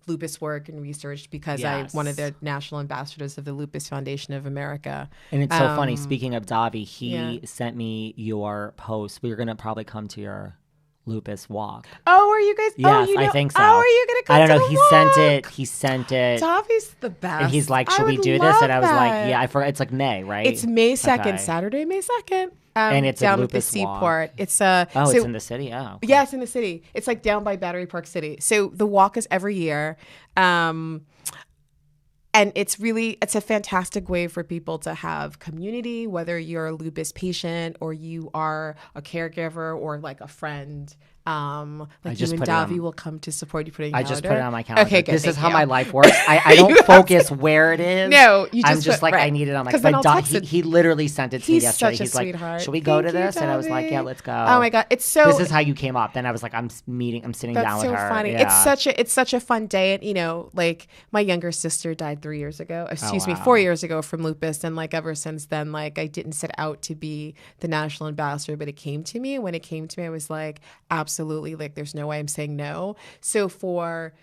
lupus work and research because I'm one of the national ambassadors of the Lupus Foundation of America. And it's so funny. Speaking of Davi, he sent me your post. We're going to probably come to your lupus walk. Oh, are you guys? Yes, I think so. Oh, are you going to come I don't know. to the walk? He sent it. Davi's the best. And he's like, should we do this? And I was like, yeah, I forgot. It's like May, right? It's May 2nd, Saturday, May 2nd. And it's down a at the lupus walk. seaport. It's it's in the city. Oh, okay. Yeah, it's in the city. It's like down by Battery Park City. So the walk is every year, and it's a fantastic way for people to have community, whether you're a lupus patient or you are a caregiver or like a friend. Like you and Davi will come to support you. I just put it on my calendar. Okay, good. This is how my life works. I don't focus where it is. No, you just I'm just like, I need it on my. He literally sent it to me yesterday. He's like, should we go to this? And I was like, yeah, let's go. Oh my god, it's so. This is how you came up. Then I was like, I'm sitting down with her. That's so funny. Yeah. It's such a fun day, and like my younger sister died 3 years ago. 4 years ago from lupus, and like ever since then, like I didn't set out to be the national ambassador, but it came to me. When it came to me, I was like, absolutely, like there's no way I'm saying no. So for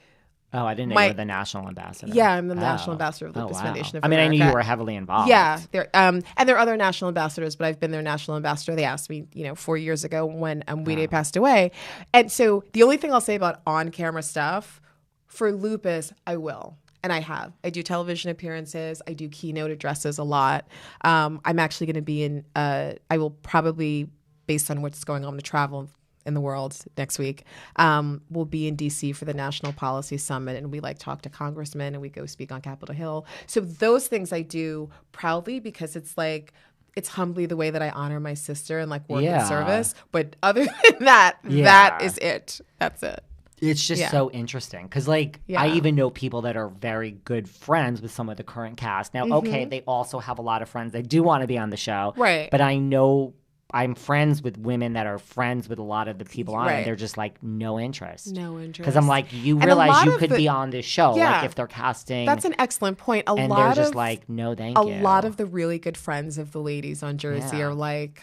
I didn't know you were the national ambassador. Yeah, I'm the national ambassador of the Lupus Foundation of America. I mean, I knew you were heavily involved. Yeah, and there are other national ambassadors, but I've been their national ambassador. They asked me, 4 years ago when Mwide passed away. And so the only thing I'll say about on-camera stuff, for lupus, I will. And I have. I do television appearances. I do keynote addresses a lot. I'm actually going to be I will probably, based on what's going on to travel in the world next week, we'll be in DC for the National Policy Summit, and we talk to congressmen, and we go speak on Capitol Hill. So those things I do proudly because it's humbly the way that I honor my sister and work in service. But other than that, that is it. That's it. It's just so interesting because, I even know people that are very good friends with some of the current cast. Now, okay, they also have a lot of friends that do want to be on the show. Right. But I know I'm friends with women that are friends with a lot of the people on it. And they're just no interest. No interest. Because I'm like, you realize you could be on this show. Yeah, if they're casting. That's an excellent point. They're just no, thank you. A lot of the really good friends of the ladies on Jersey are like,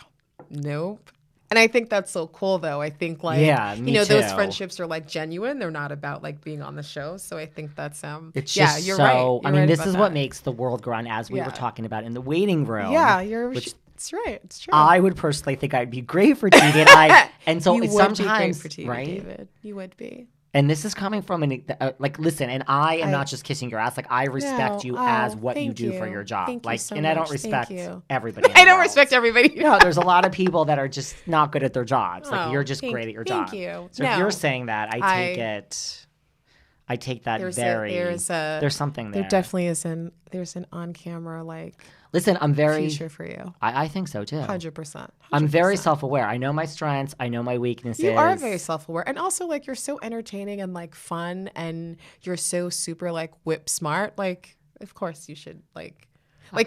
nope. And I think that's so cool, though. I think, those friendships are genuine. They're not about being on the show. So I think that's it's just you're so. Right. You're I mean, right this is that. What makes the world go on, as we were talking about in the waiting room. Yeah, it's right. It's true. I would personally think I'd be great for TV, and so you sometimes would be great for TV, right? David. You would be. And this is coming from like, listen, and I am not just kissing your ass. Like, I respect you as what you do for your job. Thank like, you so and much. I don't respect everybody. I don't respect everybody. No, there's a lot of people that are just not good at their jobs. Like, you're just great at your job. Thank you. So if you're saying that, I take that there's something there. There definitely is there's an on-camera like. Listen, I'm very future for you. I think so too. 100%. I'm very self-aware. I know my strengths. I know my weaknesses. You are very self-aware, and also like you're so entertaining and like fun, and you're so super like whip smart. Like, of course you should like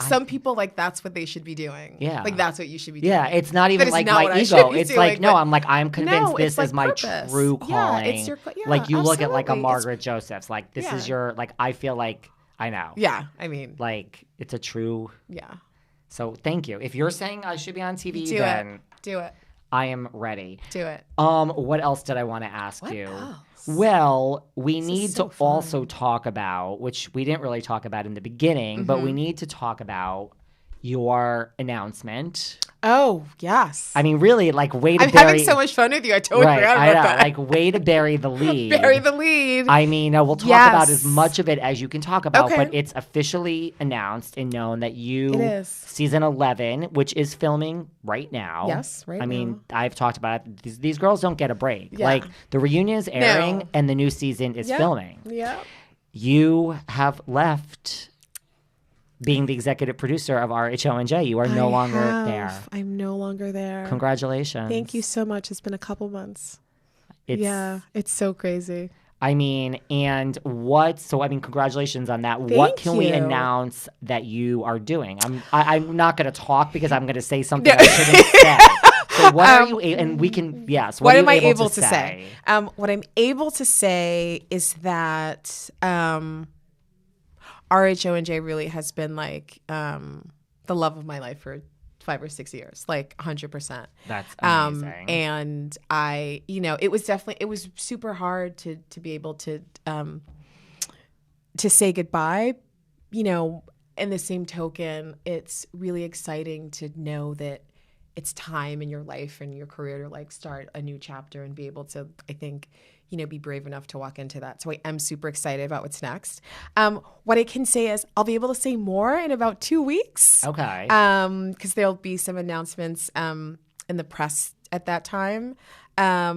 some people like that's what they should be doing. Yeah, like that's what you should be doing. Yeah, it's not even like my ego. It's doing, like no, I'm convinced this is my true calling. Yeah, it's your like you look at like a Margaret Josephs. Like this is your like I feel like. I know. Yeah, I mean. Like, it's a true... Yeah. So, thank you. If you're saying I should be on TV, Do it. I am ready. Do it. What else did I want to ask you? Else? Well, we need to also talk about, which we didn't really talk about in the beginning, but we need to talk about your announcement. Oh, yes. I mean, really, like, way to I'm having so much fun with you. I totally forgot about that. Like, way to bury the lead. Bury the lead. I mean, we'll talk about as much of it as you can talk about, but it's officially announced and known that season 11, which is filming right now. Yes, right now. I mean, I've talked about it. These girls don't get a break. Yeah. Like, the reunion is airing and the new season is filming. Yeah. You have left... being the executive producer of RHONJ, you are no longer there. I'm no longer there. Congratulations. Thank you so much. It's been a couple months. It's so crazy. I mean, congratulations on that. What can we announce that you are doing? I'm not going to talk because I'm going to say something I shouldn't say. So what are you, and we can, yes. What am I able to say? What I'm able to say is that, RHONJ really has been like the love of my life for 5 or 6 years, like 100%. That's amazing. And I, it was super hard to be able to say goodbye. In the same token, it's really exciting to know that it's time in your life and your career to like start a new chapter and be able to, I think, be brave enough to walk into that. So I am super excited about what's next. What I can say is I'll be able to say more in about 2 weeks. Okay. Because there'll be some announcements in the press at that time. I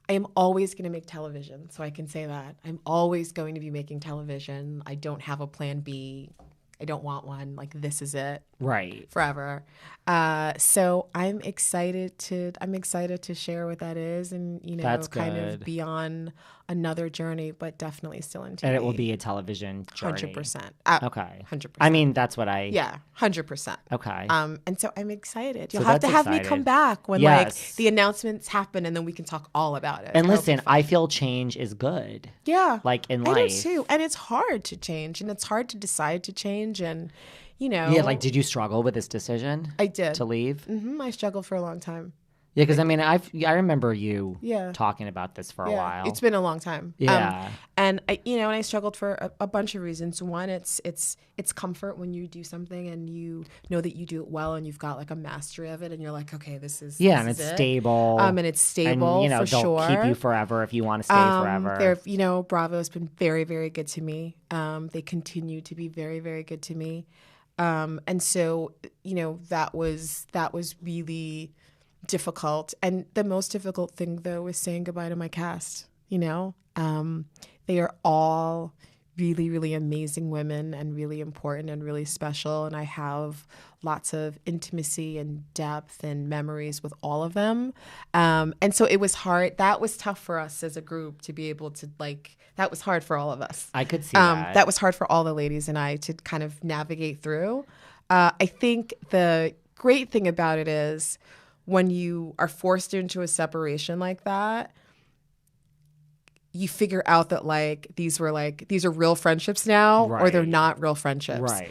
am always going to make television, so I can say that. I'm always going to be making television. I don't have a plan B. I don't want one. Like, this is it. Right. Forever. So I'm excited to share what that is and, That's kind good. of be on another journey, but definitely still in TV. And it will be a television journey. 100%. Okay. 100%. I mean, that's what Yeah, 100%. Okay. And so I'm excited. You'll have to have me come back when like the announcements happen and then we can talk all about it. And listen, I feel change is good. Yeah. Like in life. I do too. And it's hard to change and it's hard to decide to change and Yeah, like did you struggle with this decision? I did. To leave? Mm-hmm. I struggled for a long time. Yeah, because I mean, I remember you talking about this for a while. It's been a long time. Yeah, and I struggled for a bunch of reasons. One, it's comfort when you do something and you know that you do it well and you've got like a mastery of it, and you're like, okay, this is and it's stable. And it's stable. And, for they'll keep you forever if you want to stay forever. Bravo has been very, very good to me. They continue to be very, very good to me. And so that was really difficult. And the most difficult thing though was saying goodbye to my cast. They are all really, really amazing women and really important and really special, and I have lots of intimacy and depth and memories with all of them, and so it was hard. That was tough for us as a group to be able to that was hard for all of us. I could see that. That was hard for all the ladies and I to kind of navigate through. I think the great thing about it is when you are forced into a separation like that, you figure out that like these are real friendships now, or they're not real friendships. Right.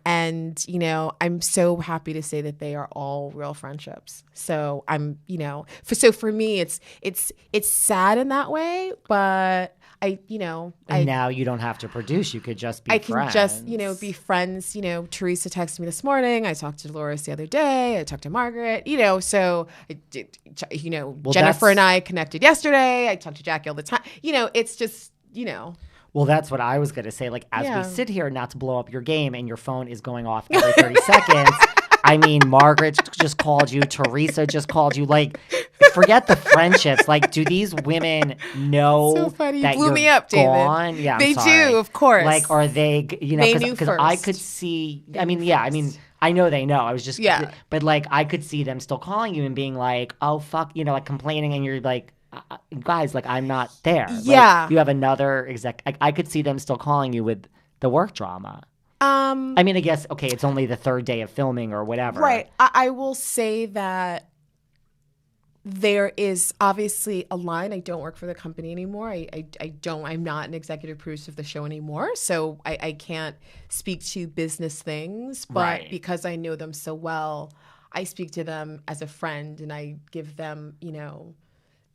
And you know, I'm so happy to say that they are all real friendships. So I'm, you know, for me, it's sad in that way, but now you don't have to produce. You could just be friends. I can just, you know, be friends. You know, Teresa texted me this morning. I talked to Dolores the other day. I talked to Margaret, you know, so, Jennifer and I connected yesterday. I talk to Jackie all the time. You know, it's just, you know. Well, that's what I was going to say. Like, as we sit here, not to blow up your game and your phone is going off every 30 seconds. I mean, Margaret just called you. Teresa just called you. Like, forget the friendships. Like, do these women know so funny. that you blew you're me up, David. gone? Yeah, they do, of course. Like, are they? You know, they knew because first. I could see. I mean, I know they know. I was just, but like, I could see them still calling you and being like, "Oh fuck," you know, like complaining, and you're like, "Guys, like, I'm not there." Yeah, like, you have another exec. I could see them still calling you with the work drama. I mean, I guess, okay, it's only the third day of filming or whatever. Right. I will say that there is obviously a line. I don't work for the company anymore. I'm not an executive producer of the show anymore. So I can't speak to business things. But because I know them so well, I speak to them as a friend and I give them, you know,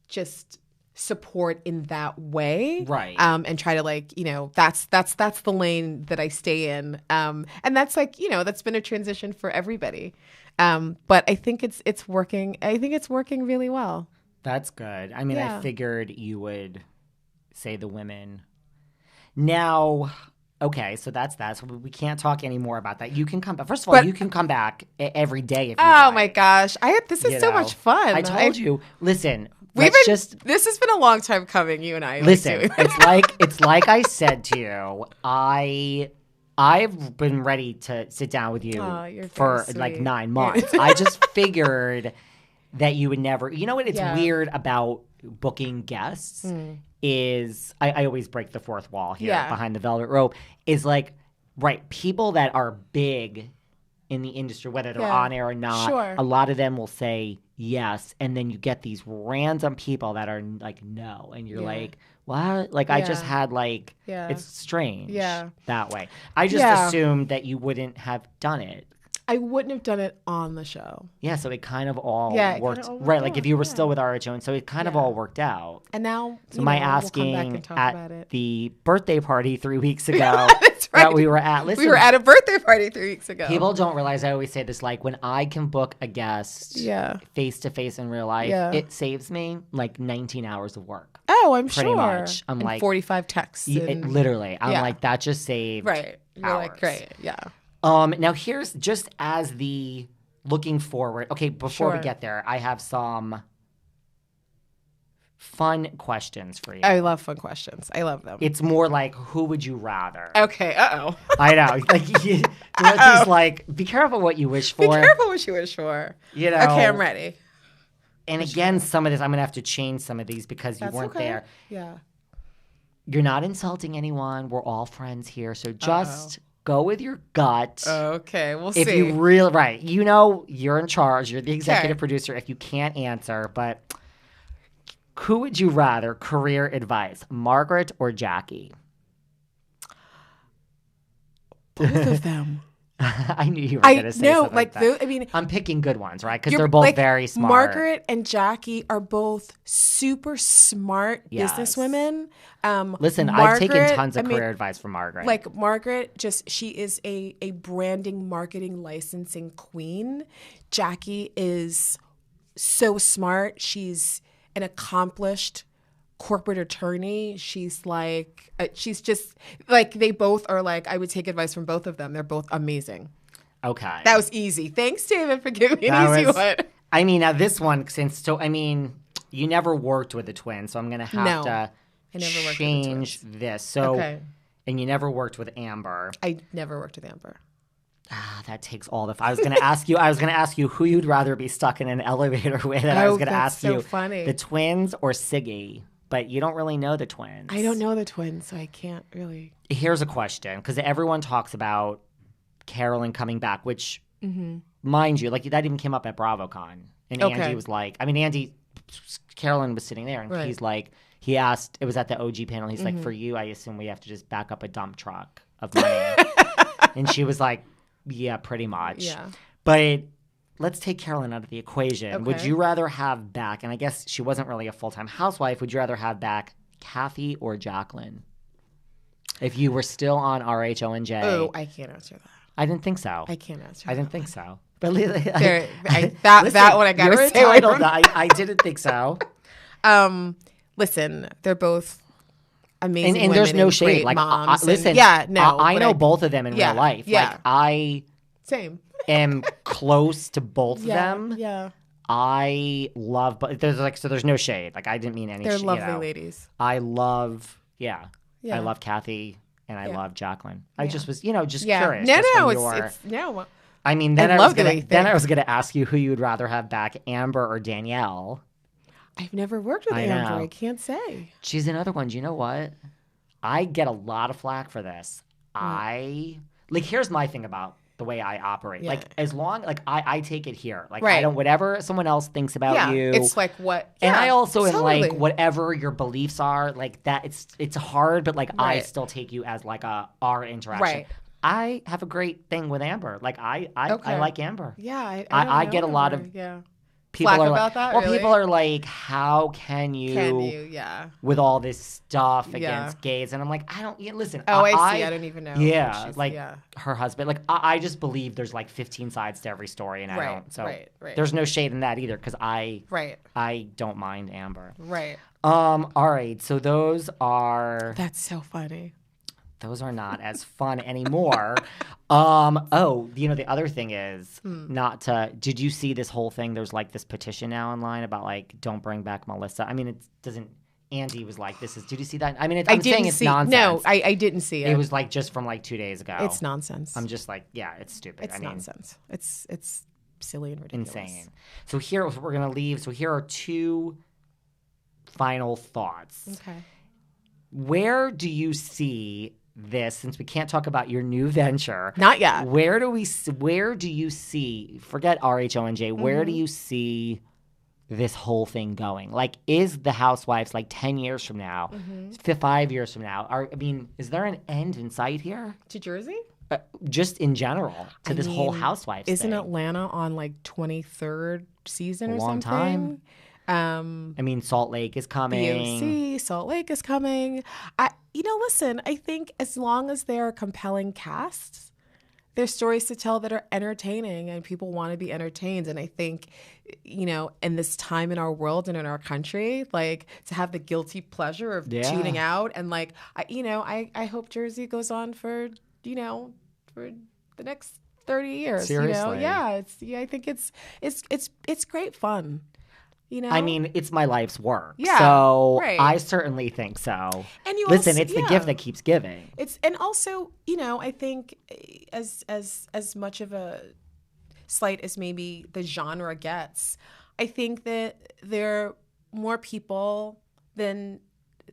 just support in that way, and try to, like, you know, that's the lane that I stay in, and that's, like, you know, that's been a transition for everybody, but I think it's working. I think it's working really well. That's good. I mean, I figured you would say the women. Now, okay, so that's that. So we can't talk anymore about that. You can come back. First of all, you can come back every day if you like. My gosh, this is so much fun. I told you. Listen. This has been a long time coming, you and I. Listen, it's like I said to you, I've been ready to sit down with you for like 9 months. I just figured that you would never. You know what? It's weird about booking guests is I always break the fourth wall here behind the velvet rope. Is like, people that are big in the industry, whether they're on air or not, a lot of them will say yes, and then you get these random people that are like no, and you're like, what? Like, I just had like, it's strange that way. I just assumed that you wouldn't have done it. I wouldn't have done it on the show. Yeah, so it kind of all worked. Right, like if you were still with RHO, and so it kind of all worked out. And now, so my asking we'll come back and talk about it. The birthday party 3 weeks ago that we were at. Listen, we were at a birthday party 3 weeks ago. People don't realize, I always say this, like when I can book a guest face to face in real life, it saves me like 19 hours of work. Oh, I'm pretty much. I'm and like 45 texts. Literally, I'm like, that just saved You're hours. like, great, Now here's just as the looking forward. Okay, before we get there, I have some fun questions for you. I love fun questions. I love them. It's more like, who would you rather? Okay, I know. Like, you know, these, like, be careful what you wish for. Be careful what you wish for. You know. Okay, I'm ready. And again, some of this, I'm going to have to change some of these because you weren't there. Yeah. You're not insulting anyone. We're all friends here. So just go with your gut. Okay, we'll see. If you really, you know, you're in charge. You're the executive producer. If you can't answer, but who would you rather? Career advice, Margaret or Jackie? Both of them. I knew you were going to say something like that. I mean, I'm picking good ones, right? Because they're both very smart. Margaret and Jackie are both super smart businesswomen. Listen, I've taken tons of career advice from Margaret. Like Margaret, she is a branding, marketing, licensing queen. Jackie is so smart. She's an accomplished corporate attorney. She's like, she's just like, they both are like, I would take advice from both of them. They're both amazing. Okay. That was easy. Thanks, David, for giving me an easy one. I mean, now this one, you never worked with the twins, so I'm going to have to change this. So, and you never worked with Amber. I never worked with Amber. That takes all the. I was going to ask you who you'd rather be stuck in an elevator with, and I was going to ask you the twins or Siggy. But you don't really know the twins. I don't know the twins, so I can't really. Here's a question, because everyone talks about Carolyn coming back, which, mind you, like that even came up at BravoCon. And Andy was like, Carolyn was sitting there, and he's like, he asked, it was at the OG panel, he's like, for you, I assume we have to just back up a dump truck of money. And she was like, yeah, pretty much. Yeah. But let's take Carolyn out of the equation. Okay. Would you rather have back, and I guess she wasn't really a full-time housewife, would you rather have back Kathy or Jacqueline? If you were still on RHONJ. Oh, I can't answer that. I didn't think so. I can't answer I didn't think so. But that one I gotta say. I didn't think so. Listen, they're both amazing and there's no shade. Like, moms listen, I know both of them in real life. Yeah. Like, I am close to both of them. Yeah. I love, but there's no shade. Like, I didn't mean any. They're lovely ladies. I love, I love Kathy and I love Jacqueline. I just was, just curious. No. I mean, then I was gonna ask you who you would rather have back, Amber or Danielle. I've never worked with Amber. I can't say. She's another one. Do you know what? I get a lot of flack for this. Here's my thing about the way I operate. Yeah. Like, as long, I take it here. Like, I don't, whatever someone else thinks about you. It's like what. And I also am like, whatever your beliefs are, like that, it's hard, but like, I still take you as like our interaction. Right. I have a great thing with Amber. Like, I like Amber. Yeah. I get a lot of people flack are about like, that, well, really? people are like, how can you with all this stuff against gays? And I'm like, I don't, listen. Oh, I see. I don't even know. Yeah. Her husband, like, I just believe there's like 15 sides to every story, and I don't. So there's no shade in that either, because I don't mind Amber. Right. All right. So those are. That's so funny. Those are not as fun anymore. The other thing is did you see this whole thing? There's like this petition now online about like, don't bring back Melissa. I mean, it doesn't, Andy was like, did you see that? I mean, I'm saying it's nonsense. No, I didn't see it. It was like just from like 2 days ago. It's nonsense. I'm just like, yeah, it's stupid. It's nonsense. It's silly and ridiculous. Insane. So here, we're going to leave. So here are 2 final thoughts. Okay. Where do you see this, since we can't talk about your new venture? Not yet. Where do you see, forget RHONJ, where do you see this whole thing going? Like, is the Housewives like 10 years from now, 5 years from now? Is there an end in sight here? To Jersey? Just in general, to this whole Housewives Isn't thing. Atlanta on like 23rd season or long something? Time. Salt Lake is coming. POC, Salt Lake is coming. Listen, I think as long as there are compelling casts, there's stories to tell that are entertaining and people want to be entertained. And I think, in this time in our world and in our country, like, to have the guilty pleasure of tuning out and like, I hope Jersey goes on for the next 30 years. Seriously. I think it's great fun. It's my life's work. Yeah, so right. I certainly think so. And it's the gift that keeps giving. And also, I think as much of a slight as maybe the genre gets, I think that there are more people than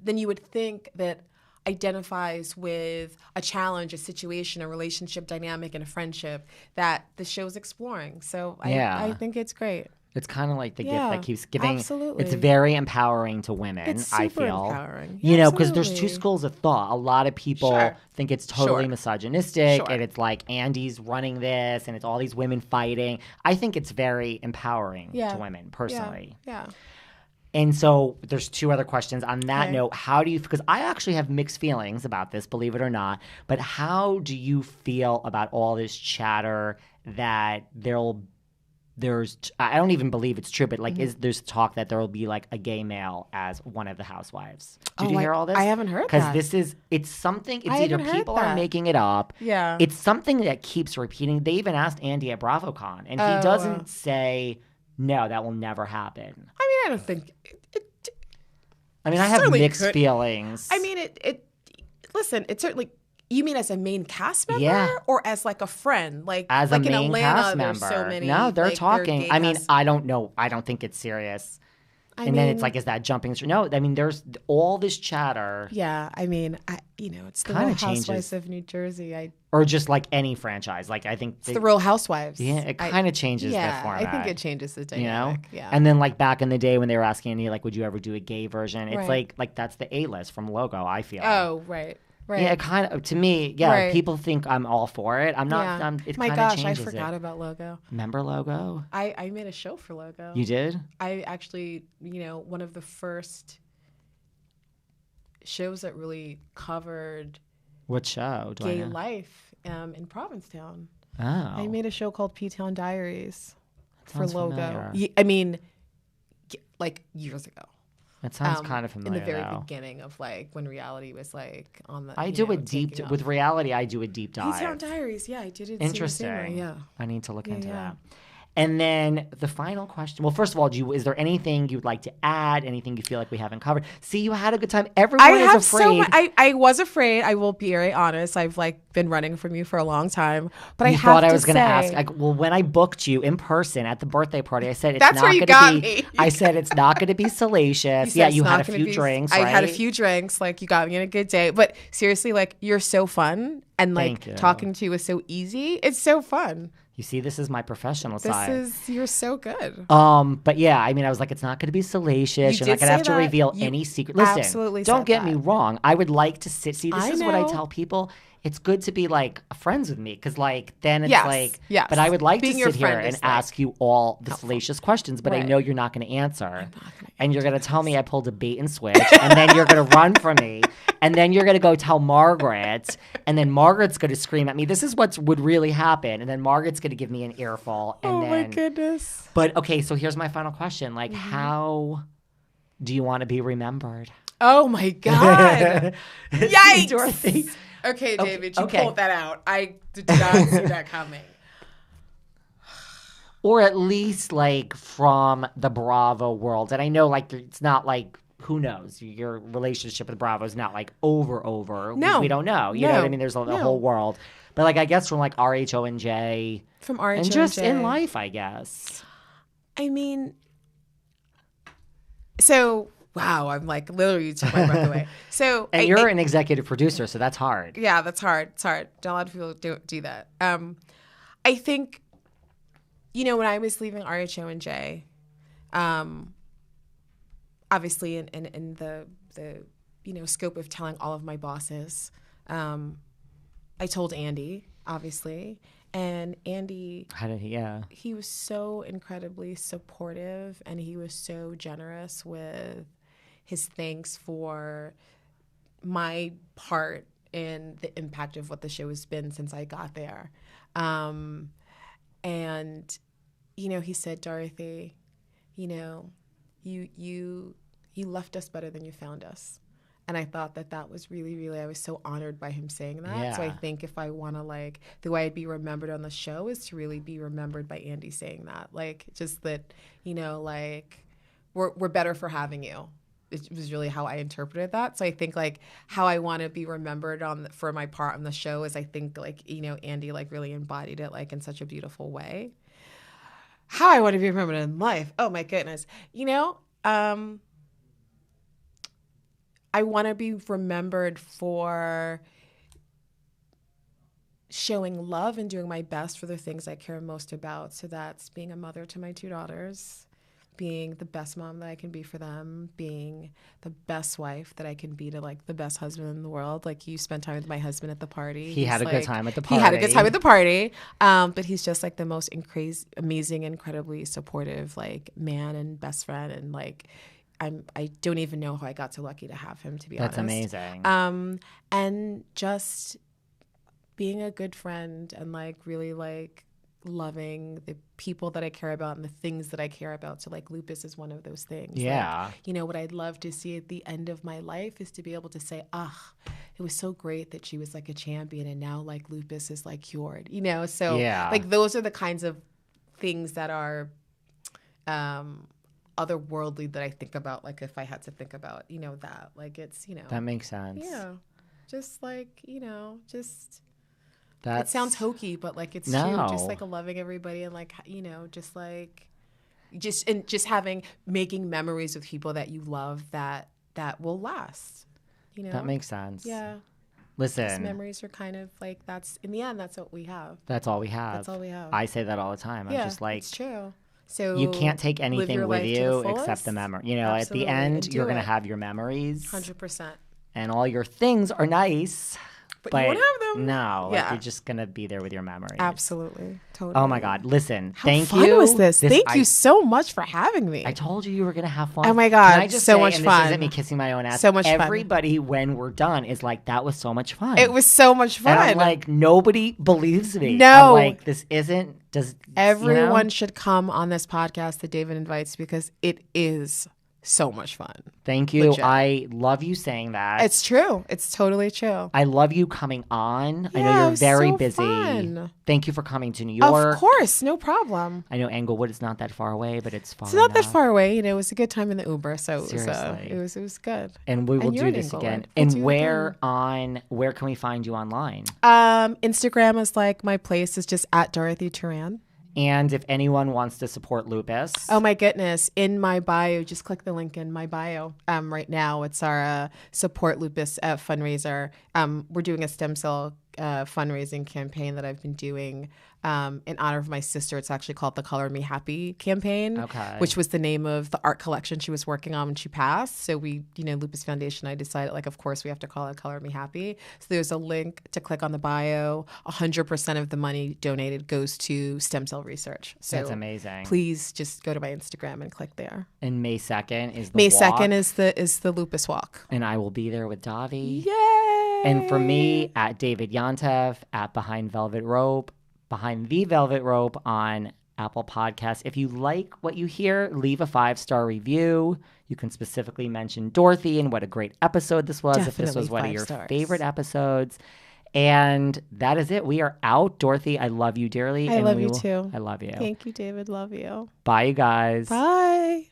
you would think that identifies with a challenge, a situation, a relationship dynamic, and a friendship that the show's exploring. So I think it's great. It's kind of like the gift that keeps giving. Absolutely. It's very empowering to women, it's super I feel. Empowering. Because there's 2 schools of thought. A lot of people think it's totally misogynistic, and it's like Andy's running this, and it's all these women fighting. I think it's very empowering to women, personally. Yeah. And so there's 2 other questions. On that note, how do you, because I actually have mixed feelings about this, believe it or not, but how do you feel about all this chatter that I don't even believe it's true, but like, there's talk that there will be like a gay male as one of the Housewives. Did you hear all this? I haven't heard that. Because it's something, it's either people are making it up. Yeah. It's something that keeps repeating. They even asked Andy at BravoCon, and he doesn't say, no, that will never happen. I don't think I have mixed feelings. Listen, it certainly. You mean as a main cast member or as like a friend? Like as a main in Atlanta, cast member. There's so many. No, they're talking. I don't know. I don't think it's serious. then it's like, is that jumping through? No, I mean, there's all this chatter. Yeah, I mean, it's the Real Housewives of New Jersey. Or just like any franchise. Like, I think it's the Real Housewives. Yeah, it kind of changes the format. I think it changes the dynamic. Yeah. And then like back in the day when they were asking Andy, like, would you ever do a gay version? It's like that's the A-list from Logo, I feel. Oh, right. Right. Yeah, it kind of, to me, people think I'm all for it. I'm not. Yeah. It My kind gosh, of changes I forgot about Logo. Remember Logo? I made a show for Logo. You did? I actually, one of the first shows that really covered what show? Gay life in Provincetown. Oh. I made a show called P-Town Diaries for Logo. Familiar. I mean, like years ago. It sounds kind of familiar. In the very beginning of like when reality was like on the. I do a deep with reality. I do a deep dive. P-Town Diaries, I did it. Interesting. Yeah, I need to look into that. And then the final question. Well, first of all, is there anything you'd like to add? Anything you feel like we haven't covered? See, you had a good time. Everyone is afraid. I was afraid. I will be very honest. I've like been running from you for a long time. But you thought I was going to ask. Well, when I booked you in person at the birthday party, I said it's not going to be. I said it's not going to be salacious. You had a few drinks. I had a few drinks. Like you got me in a good day. But seriously, like you're so fun, and like talking to you is so easy. It's so fun. You see, this is my professional side. You're so good. But yeah, I mean, I was like, it's not going to be salacious. You're not going to have to reveal any secret. Listen, absolutely don't get me wrong. I would like to see, this is what I tell people. It's good to be like friends with me because like then it's but I would like to sit here and ask you all the salacious questions, but I know you're not going to answer. And you're going to tell me I pulled a bait and switch, and then you're going to run from me, and then you're going to go tell Margaret, and then Margaret's going to scream at me. This is what would really happen, and then Margaret's going to give me an earful. And my goodness. But okay, so here's my final question. Like, how do you want to be remembered? Oh my God. Yikes. Dorothy. Okay, David, you pulled that out. I did not see that coming. Or at least like from the Bravo world. And I know like it's not like, who knows? Your relationship with Bravo is not like over. No. We don't know. You know what I mean? There's a whole world. But like I guess from like RHONJ. From RHONJ. And just in life, I guess. I mean, so... Wow, I'm like literally took my breath away. So, and you're an executive producer, so that's hard. Yeah, that's hard. It's hard. Not a lot of people do that. I think, when I was leaving RHONJ, obviously in the scope of telling all of my bosses, I told Andy, obviously. And Andy, how did he? Yeah, he was so incredibly supportive, and he was so generous with his thanks for my part in the impact of what the show has been since I got there. And he said, Dorothy, you left us better than you found us. And I thought that was really, really, I was so honored by him saying that. Yeah. So I think if I want to, the way I'd be remembered on the show is to really be remembered by Andy saying that. Just that, we're better for having you. It was really how I interpreted that. So I think, how I want to be remembered for my part on the show is I think, Andy, really embodied it, in such a beautiful way. How I want to be remembered in life. Oh, my goodness. I want to be remembered for showing love and doing my best for the things I care most about. So that's being a mother to my 2 daughters, being the best mom that I can be for them, being the best wife that I can be to the best husband in the world. You spent time with my husband at the party. He had a good time at the party. He had a good time at the party. But he's just the most amazing, incredibly supportive man and best friend, and I don't even know how I got so lucky to have him, to be honest. That's amazing. And just being a good friend and really loving the people that I care about and the things that I care about. So lupus is one of those things. Yeah. What I'd love to see at the end of my life is to be able to say, it was so great that she was a champion and now lupus is cured, So those are the kinds of things that are otherworldly that I think about, if I had to think about, that, it's, That makes sense. Yeah. Just just... It sounds hokey, but it's true. Just loving everybody and just just making memories with people that you love that will last. You know, that makes sense. Yeah. Listen, those memories are kind of like that's in the end. That's what we have. That's all we have. That's all we have. I say that all the time. I'm just like, it's true. So you can't take anything with you except the memory. You know, Absolutely. At the end, you're going to have your memories. 100%. And all your things are nice. But you won't have them. No, like you're just going to be there with your memories. Absolutely. Totally. Oh my God. Listen, thank you. How fun was this? Thank you so much for having me. I told you were going to have fun. Oh my God. Can I just so say, much and fun. This isn't me kissing my own ass. So much fun. Everybody, when we're done, is like, that was so much fun. It was so much fun. And I'm like, nobody believes me. No. I'm like, this isn't. Everyone should come on this podcast that David invites because it is so much fun. Thank you. Legit. I love you saying that. It's true. It's totally true. I love you coming on. Yeah, I know you're very so busy. Fun. Thank you for coming to New York. Of course, no problem. I know Englewood is not that far away, but it's far. It's not that far away. You know, it was a good time in the Uber, so Seriously. it was good. And we will do this again. And where can we find you online? Instagram is like my place is just at Dorothy Toran. And if anyone wants to support lupus. Oh, my goodness. In my bio, just click the link in my bio. Right now, it's our support lupus fundraiser. We're doing a stem cell fundraising campaign that I've been doing in honor of my sister. It's actually called the Color Me Happy campaign, which was the name of the art collection she was working on when she passed. So we, Lupus Foundation, I decided, like, of course, we have to call it Color Me Happy. So there's a link to click on the bio. 100% of the money donated goes to stem cell research. So that's amazing. Please just go to my Instagram and click there. And May 2nd is the May walk. 2nd is the Lupus Walk. And I will be there with Davi. Yay! And for me, at David Yantev, at Behind the Velvet Rope on Apple Podcasts. If you like what you hear, leave a 5-star review. You can specifically mention Dorothy and what a great episode this was. Definitely if this was one of your stars. favorite episodes. And that is it. We are out. Dorothy, I love you dearly. I love you too. I love you. Thank you, David. Love you. Bye, you guys. Bye.